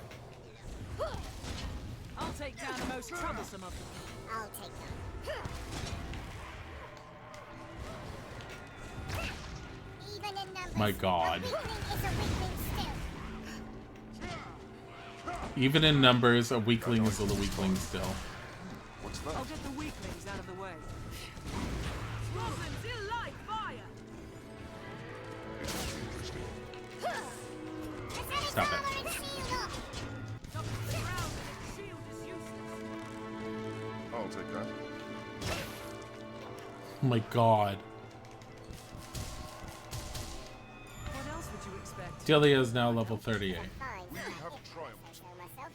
I'll take down the most troublesome of them. I'll take them. Even in numbers, My God. a weakling is a weakling still. Even in numbers, a weakling is a weakling still. What's that? I'll get the weaklings out of the way. Goblins still light fire! Interesting. Stop it. Armor and shield up. Knock the ground and the shield is useless. I'll take that. Oh my God. What else would you expect? Dilly is now level 38. Fine. We have triumphed. I show myself.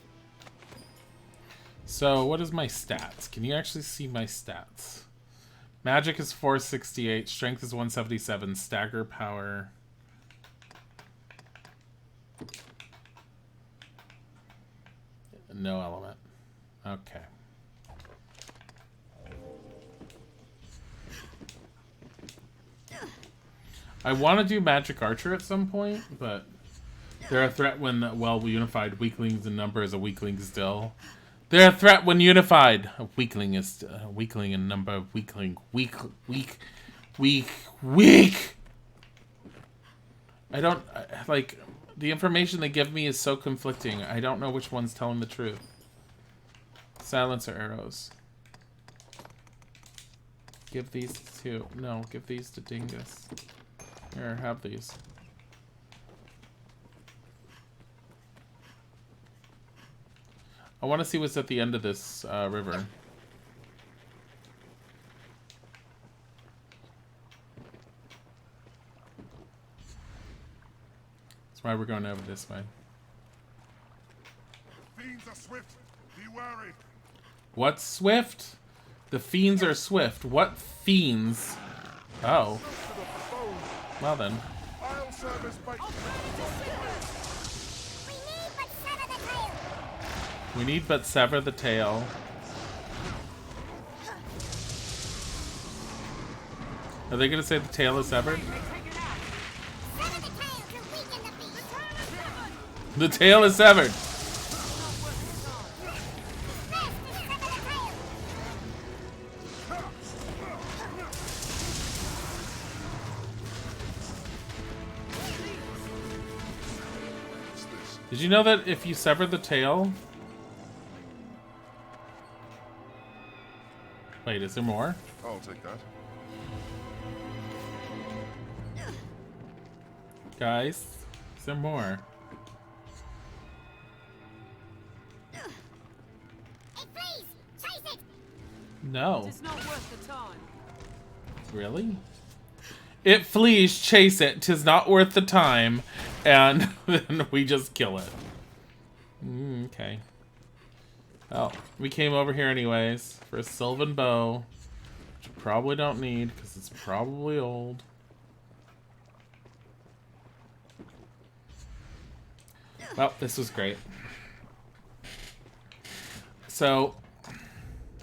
So, what is my stats? Can you actually see my stats? Magic is 468, Strength is 177, Stagger Power... No element. Okay. I want to do Magic Archer at some point, but they're a threat when well unified. Weaklings in number is a weakling still. They're a threat when unified. A weakling is a weakling in number. Weakling. Weak. I don't like. The information they give me is so conflicting. I don't know which one's telling the truth. Silencer arrows. Give these to... No, give these to Dingus. Here, have these. I want to see what's at the end of this river. That's why we're going over this way. Fiends are swift. Be wary. What's swift? The fiends are swift. What fiends? Oh. Well then. I'll serve as bait. We need but sever the tail. Are they gonna say the tail is severed? The tail is severed. Did you know that if you sever the tail... Wait, is there more? I'll take that. Guys, is there more? Hey, please, chase it. No. It's not worth the time. Really? It flees, chase it. 'Tis not worth the time. And then we just kill it. Okay. Oh, we came over here anyways for a Sylvan bow, which you probably don't need because it's probably old. Well, this was great. So,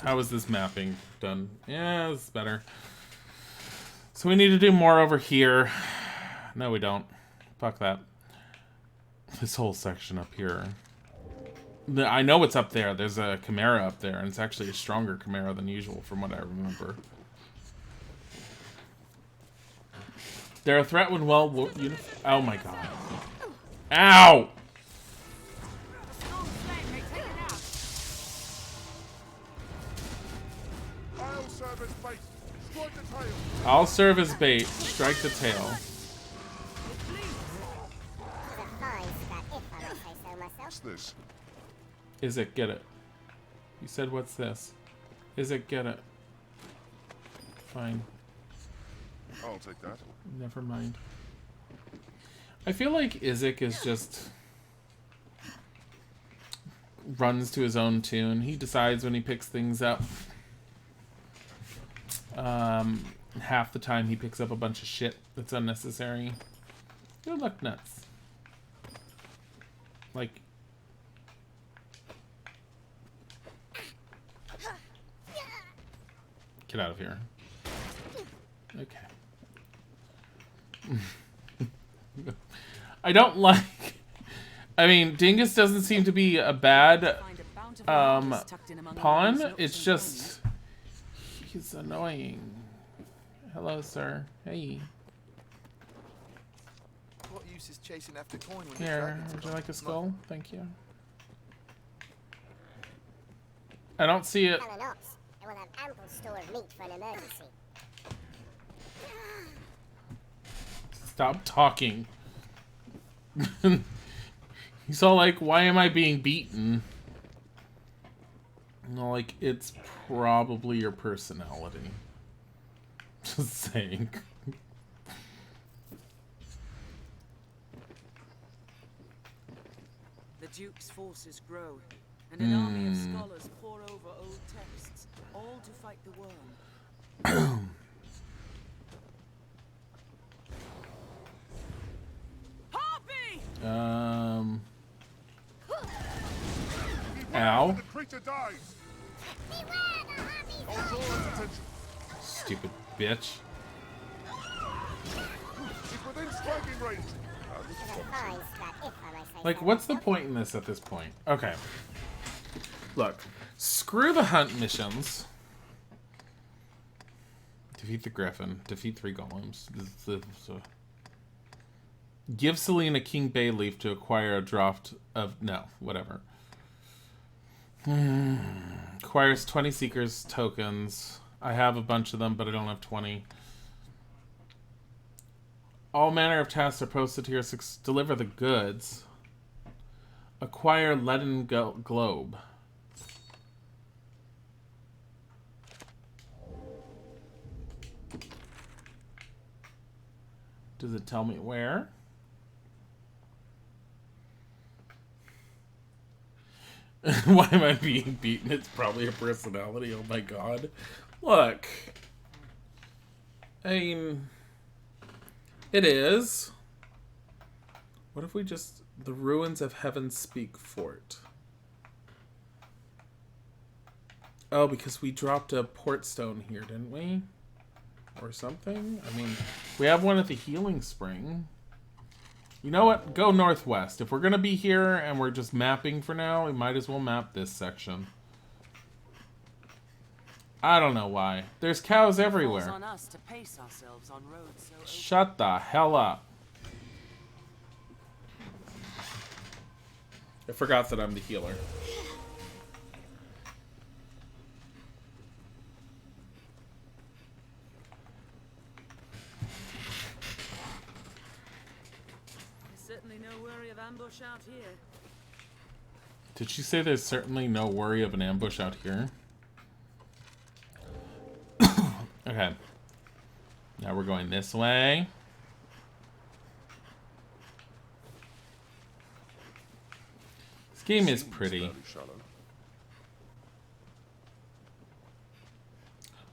how is this mapping done? Yeah, it's better. So we need to do more over here. No, we don't. Fuck that. This whole section up here. I know it's up there. There's a Chimera up there, and it's actually a stronger Chimera than usual from what I remember. They're a threat when well... Oh my god. Ow! I'll serve as bait. Strike the tail. I'll serve as bait. Strike the tail. What's this? Is it? Get it. You said what's this? Is it? Get it. Fine. I'll take that. Never mind. I feel like Isaac is just... runs to his own tune. He decides when he picks things up. Half the time he picks up a bunch of shit that's unnecessary. Good luck, nuts. Like... Get out of here. Okay. I don't like... I mean, Dingus doesn't seem to be a bad pawn. It's just... He's annoying. Hello, sir. Hey. What use is chasing after coin when Here, would you like a skull? Thank you. I don't see it. I will have ample store of meat for an emergency. Stop talking. He's all like, why am I being beaten? No, like, it's probably your personality. Just saying. The Duke's forces grow, and an army of scholars pour over old texts, all to fight the worm. Harpy! Ow. The creature dies. I'll draw its attention. Stupid bitch. It's within striking range. Like, what's the point in this at this point? Okay. Look. Screw the hunt missions. Defeat the Griffin. Defeat 3 golems. Give Selena King Bay leaf to acquire a draft of... No, whatever. Acquires 20 Seekers tokens. I have a bunch of them, but I don't have 20. All manner of tasks are posted here. Deliver the goods. Acquire leaden globe. Does it tell me where? Why am I being beaten? It's probably a personality. Oh my god. Look. I mean... It is. What if we just... The ruins of heaven speak for it. Oh, because we dropped a port stone here, didn't we? Or something? I mean, we have one at the healing spring. You know what? Go northwest. If we're going to be here and we're just mapping for now, we might as well map this section. I don't know why. There's cows everywhere. On us to pace ourselves on roads so shut the hell up. I forgot that I'm the healer. certainly no worry of ambush out here. Did she say there's certainly no worry of an ambush out here? Okay. Now we're going this way. This game is pretty.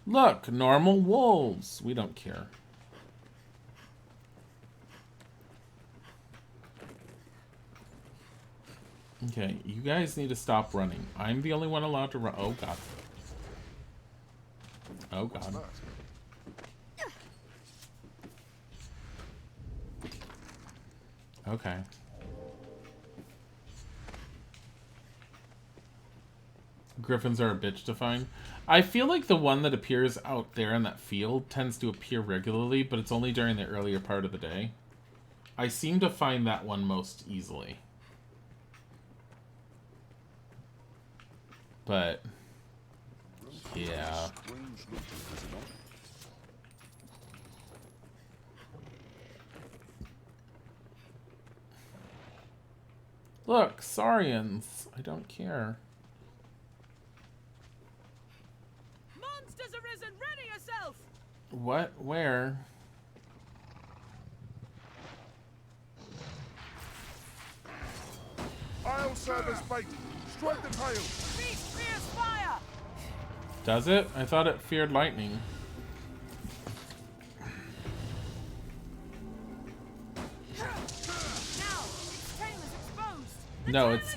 Look, normal wolves. We don't care. Okay, you guys need to stop running. I'm the only one allowed to run. Oh, God. Oh, God. Okay. Griffins are a bitch to find. I feel like the one that appears out there in that field tends to appear regularly, but it's only during the earlier part of the day. I seem to find that one most easily. But, yeah. Look, Saurians. I don't care. Monsters arisen. Ready yourself. What? Where? I'll serve as bait. Strike the tail. Beast fears fire. Does it? I thought it feared lightning. No, it's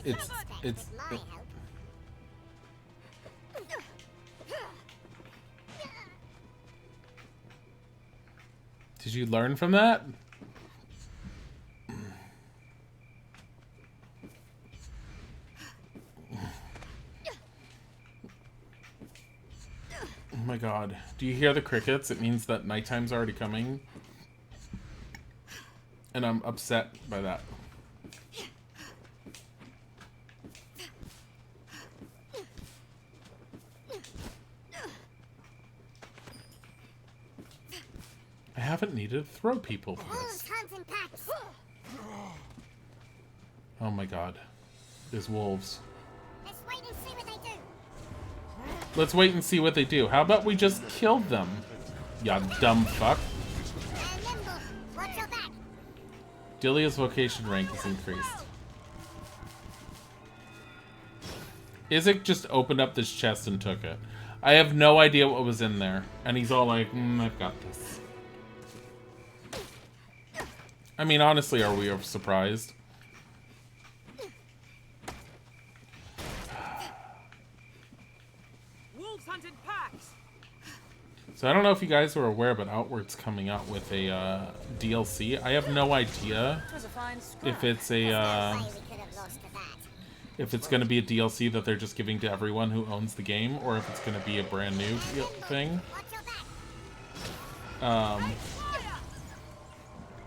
Did you learn from that? Oh my God. Do you hear the crickets? It means that nighttime's already coming. And I'm upset by that. I haven't needed to throw people for this. Oh my God. There's wolves. Let's wait and see what they do. How about we just kill them? Ya dumb fuck. Dilly's vocation rank is increased. Isaac just opened up this chest and took it. I have no idea what was in there. And he's all like, I've got this. I mean, honestly, are we surprised? Wolves hunted packs. So I don't know if you guys are aware, but Outward's coming out with a DLC. I have no idea if it's a if it's going to be a DLC that they're just giving to everyone who owns the game, or if it's going to be a brand new thing.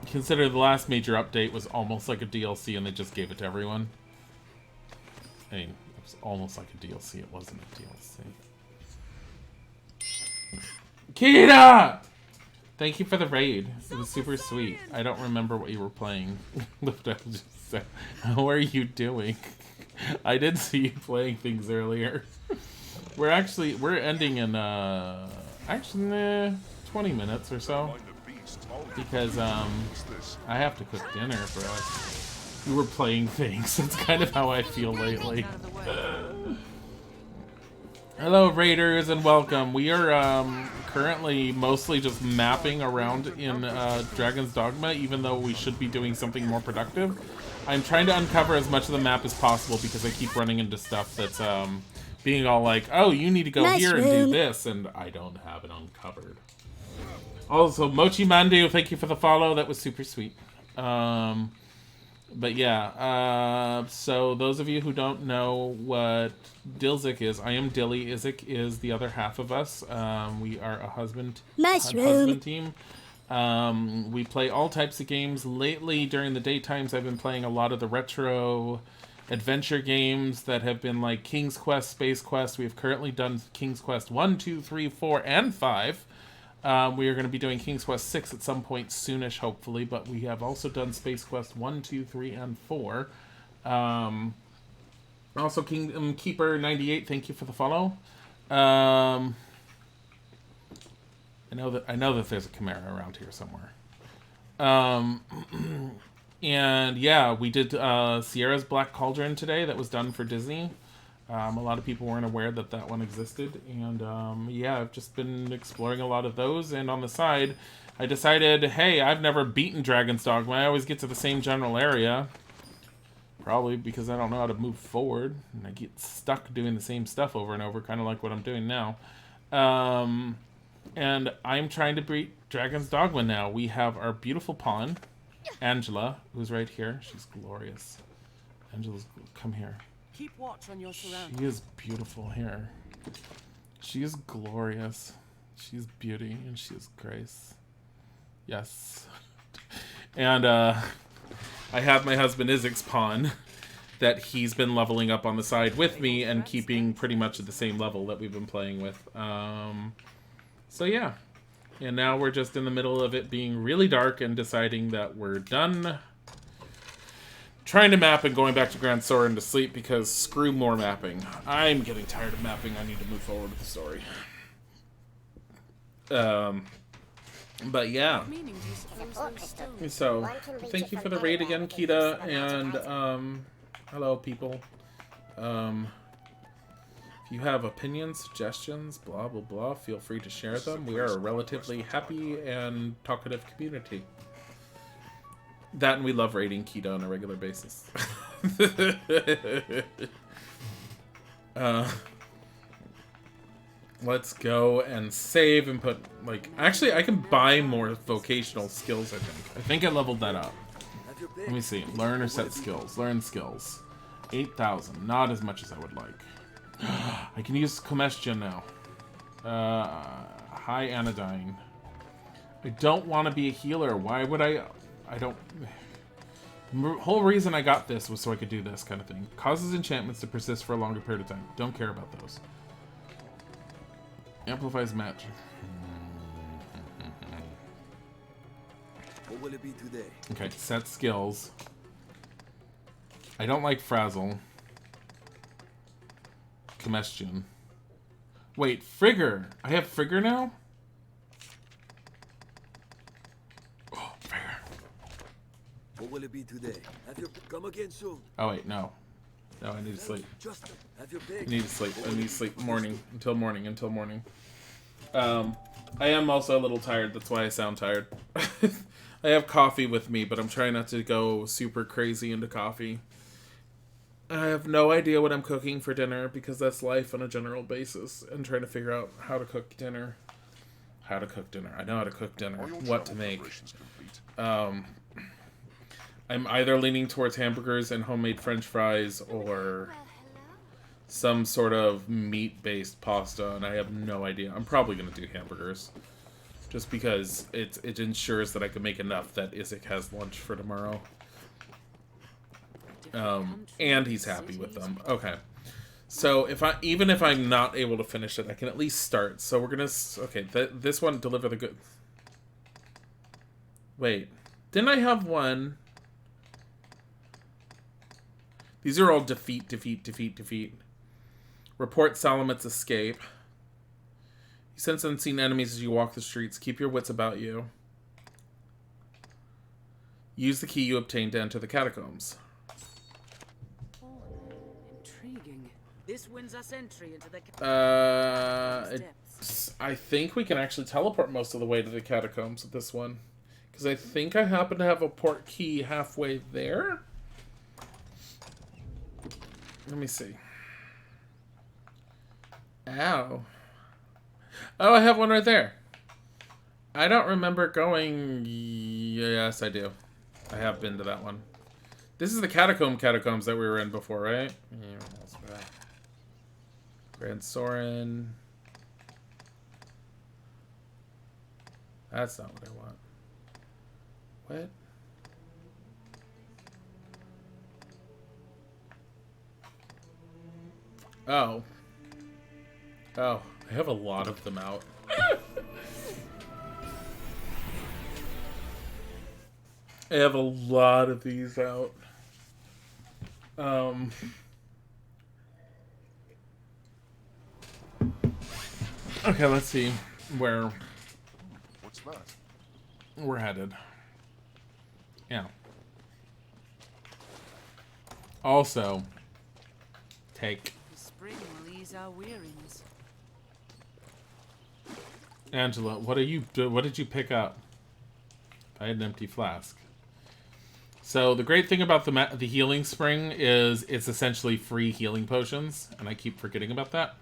Consider the last major update was almost like a DLC and they just gave it to everyone. I mean, it was almost like a DLC. It wasn't a DLC. Kita! Thank you for the raid. It was super sweet. I don't remember what you were playing. How are you doing? I did see you playing things earlier. We're ending in, actually, 20 minutes or so. Because, I have to cook dinner for us. We were playing things. That's kind of how I feel lately. Hello, Raiders, and welcome. We are, currently mostly just mapping around in, Dragon's Dogma, even though we should be doing something more productive. I'm trying to uncover as much of the map as possible because I keep running into stuff that's, being all like, oh, you need to go here and do this, and I don't have it uncovered. Also, Mochi Mandu, thank you for the follow. That was super sweet. But yeah, so those of you who don't know what Dilzik is, I am Dilly. Izik is the other half of us. We are a husband team. We play all types of games. Lately, during the daytimes, I've been playing a lot of the retro adventure games that have been like King's Quest, Space Quest. We have currently done King's Quest 1, 2, 3, 4, and 5. We are going to be doing King's Quest 6 at some point soonish, hopefully, but we have also done Space Quest 1, 2, 3, and 4. Also, Kingdom Keeper 98, thank you for the follow. I know that there's a Chimera around here somewhere. And yeah, we did Sierra's Black Cauldron today. That was done for Disney. A lot of people weren't aware that that one existed, and yeah, I've just been exploring a lot of those, and on the side, I decided, hey, I've never beaten Dragon's Dogma. I always get to the same general area, probably because I don't know how to move forward, and I get stuck doing the same stuff over and over, kind of like what I'm doing now. And I'm trying to beat Dragon's Dogma now. We have our beautiful pawn, Angela, who's right here. She's glorious. Angela's, come here. Keep watch on your surroundings. She is beautiful here. She is glorious. She's beauty and she is grace. Yes. And I have my husband Izik's pawn that he's been leveling up on the side with me and keeping pretty much at the same level that we've been playing with. So yeah. And now we're just in the middle of it being really dark and deciding that we're done trying to map and going back to Grand Soren to sleep because screw more mapping. I'm getting tired of mapping. I need to move forward with the story. But yeah. So, thank you for the raid again, Kita, and hello, people. If you have opinions, suggestions, blah, blah, blah, feel free to share them. We are a relatively happy and talkative community. That and we love raiding Kita on a regular basis. Let's go and save and put, like... Actually, I can buy more vocational skills, I think. I think I leveled that up. Let me see. Learn or set skills. Learn skills. 8,000. Not as much as I would like. I can use combustion now. High anodyne. I don't want to be a healer. Why would I don't... The whole reason I got this was so I could do this kind of thing. Causes enchantments to persist for a longer period of time. Don't care about those. Amplifies magic. What will it be today? Okay, set skills. I don't like Frazzle. Combustion. Wait, Frigger. I have Frigger now? What will it be today? Have you come again soon? Oh wait, no. No, I need to sleep. Have your I need to sleep. I need to sleep morning. Until morning. Until morning. I am also a little tired. That's why I sound tired. I have coffee with me, but I'm trying not to go super crazy into coffee. I have no idea what I'm cooking for dinner because that's life on a general basis. And trying to figure out how to cook dinner. How to cook dinner. I know how to cook dinner. What to make. I'm either leaning towards hamburgers and homemade french fries or some sort of meat-based pasta, and I have no idea. I'm probably going to do hamburgers. just because it ensures that I can make enough that Isaac has lunch for tomorrow. And he's happy with them. Okay. So even if I'm not able to finish it, I can at least start. So we're gonna this one, deliver the goods. Wait, didn't I have one? These are all defeat. Report Salamit's escape. You sense unseen enemies as you walk the streets. Keep your wits about you. Use the key you obtained to enter the catacombs. Intriguing. This wins us entry into the I think we can actually teleport most of the way to the catacombs with this one. Because I think I happen to have a port key halfway there. Let me see. Ow. Oh, I have one right there. I don't remember going... Yes, I do. I have been to that one. This is the catacombs that we were in before, right? Yeah, that's right. Grand Soren. That's not what I want. What? Oh. Oh, I have a lot of them out. I have a lot of these out. Okay, let's see where What's that? we're headed. Yeah. Also, take The spring will ease our weariness. Angela. What did you pick up? I had an empty flask. So the great thing about the healing spring is it's essentially free healing potions, and I keep forgetting about that.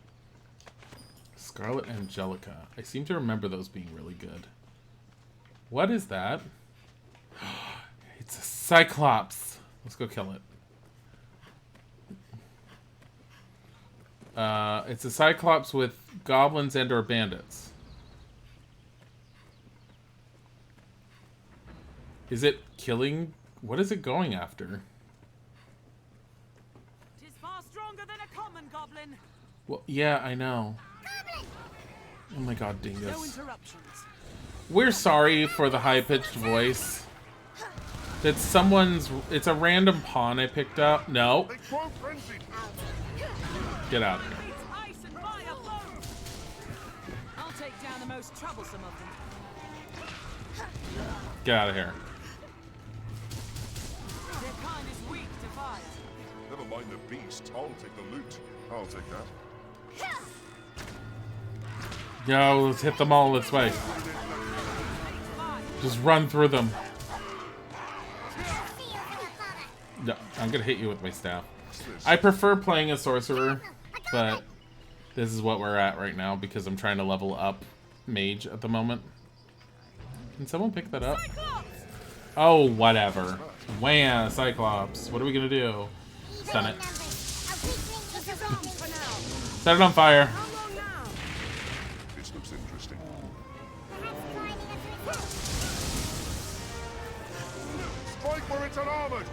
Scarlet Angelica. I seem to remember those being really good. What is that? It's a Cyclops. Let's go kill it. It's a Cyclops with goblins and or bandits. Is it killing? What is it going after? Tis far stronger than a common goblin. Well, yeah, I know. Oh my god, No dingus. interruptions. We're sorry for the high-pitched voice. That's someone's... It's a random pawn I picked up. No. They grow frenzied. Get out of here. It's ice and fire both. I'll take down the most troublesome of them. Get out of here. Their kind is weak to fire. Never mind the beast. I'll take the loot. I'll take that. Yo, let's hit them all this way. Just run through them. No, I'm gonna hit you with my staff. I prefer playing a sorcerer, but this is what we're at right now because I'm trying to level up mage at the moment. Can someone pick that up? Oh, whatever. Wham, Cyclops. What are we gonna do? Stun it. Set it on fire. This looks interesting. Strike where it's unarmored.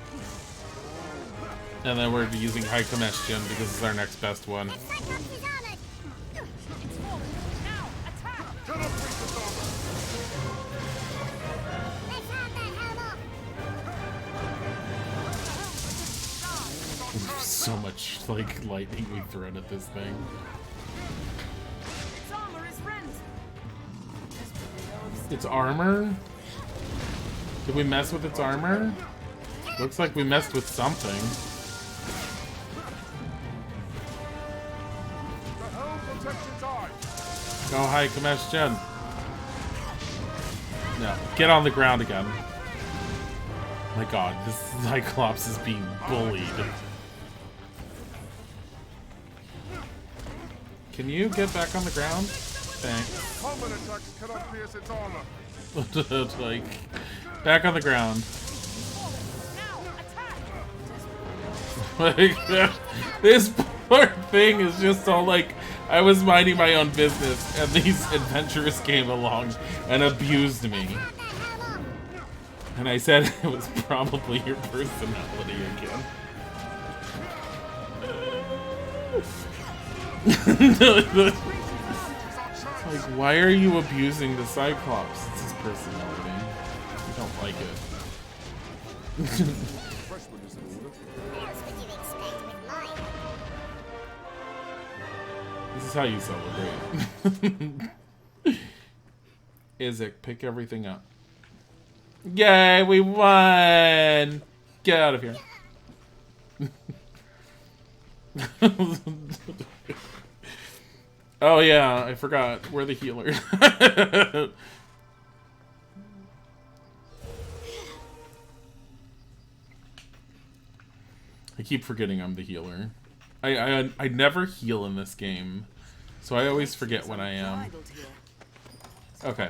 And then we're using High Comestion because it's our next best one. So much like lightning we thrown at this thing. Its armor is rent. Its armor? Did we mess with its armor? Looks like we messed with something. The helm protects its eye. Go High Comestion. No, get on the ground again. My god, this Cyclops is being bullied. Can you get back on the ground? Thanks. Common attacks cannot pierce its armor. Like, back on the ground. Like, this poor thing is just all like, I was minding my own business, and these adventurers came along and abused me. And I said it was probably your personality again. Like, why are you abusing the Cyclops? It's his personality. I don't like it. This is how you celebrate. Isaac, pick everything up. Yay, we won! Get out of here. Oh yeah, I forgot. We're the healer. I keep forgetting I'm the healer. I never heal in this game, so I always forget when I am. Okay.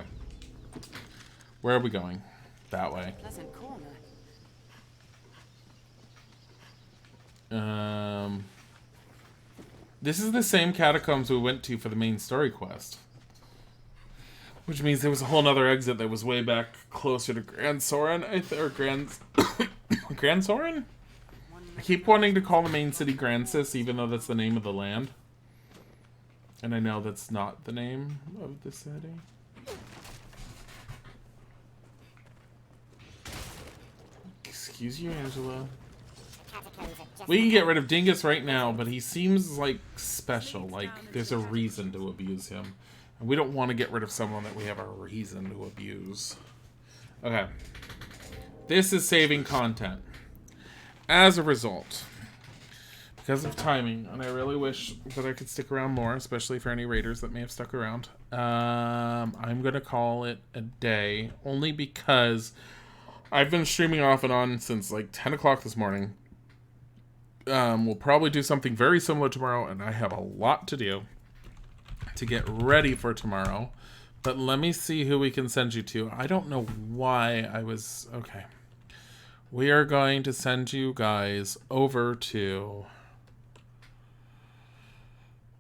Where are we going? That way. This is the same catacombs we went to for the main story quest. Which means there was a whole nother exit that was way back closer to Grand Soren, or Grand... Grand Soren? I keep wanting to call the main city Grandsis, even though that's the name of the land. And I know that's not the name of the city. Excuse you, Angela. We can get rid of Dingus right now, but he seems like special. Like there's a reason to abuse him. And we don't want to get rid of someone that we have a reason to abuse. Okay. This is saving content. As a result, because of timing, and I really wish that I could stick around more, especially for any raiders that may have stuck around, I'm going to call it a day, only because I've been streaming off and on since like 10 o'clock this morning. We'll probably do something very similar tomorrow, and I have a lot to do to get ready for tomorrow. But let me see who we can send you to. I don't know why I was... Okay. We are going to send you guys over to...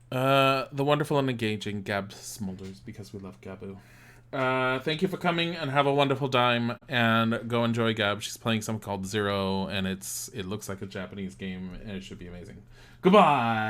the wonderful and engaging Gab Smulders, because we love Gabu. Thank you for coming, and have a wonderful time, and go enjoy Gab. She's playing something called Zero, and it looks like a Japanese game, and it should be amazing. Goodbye!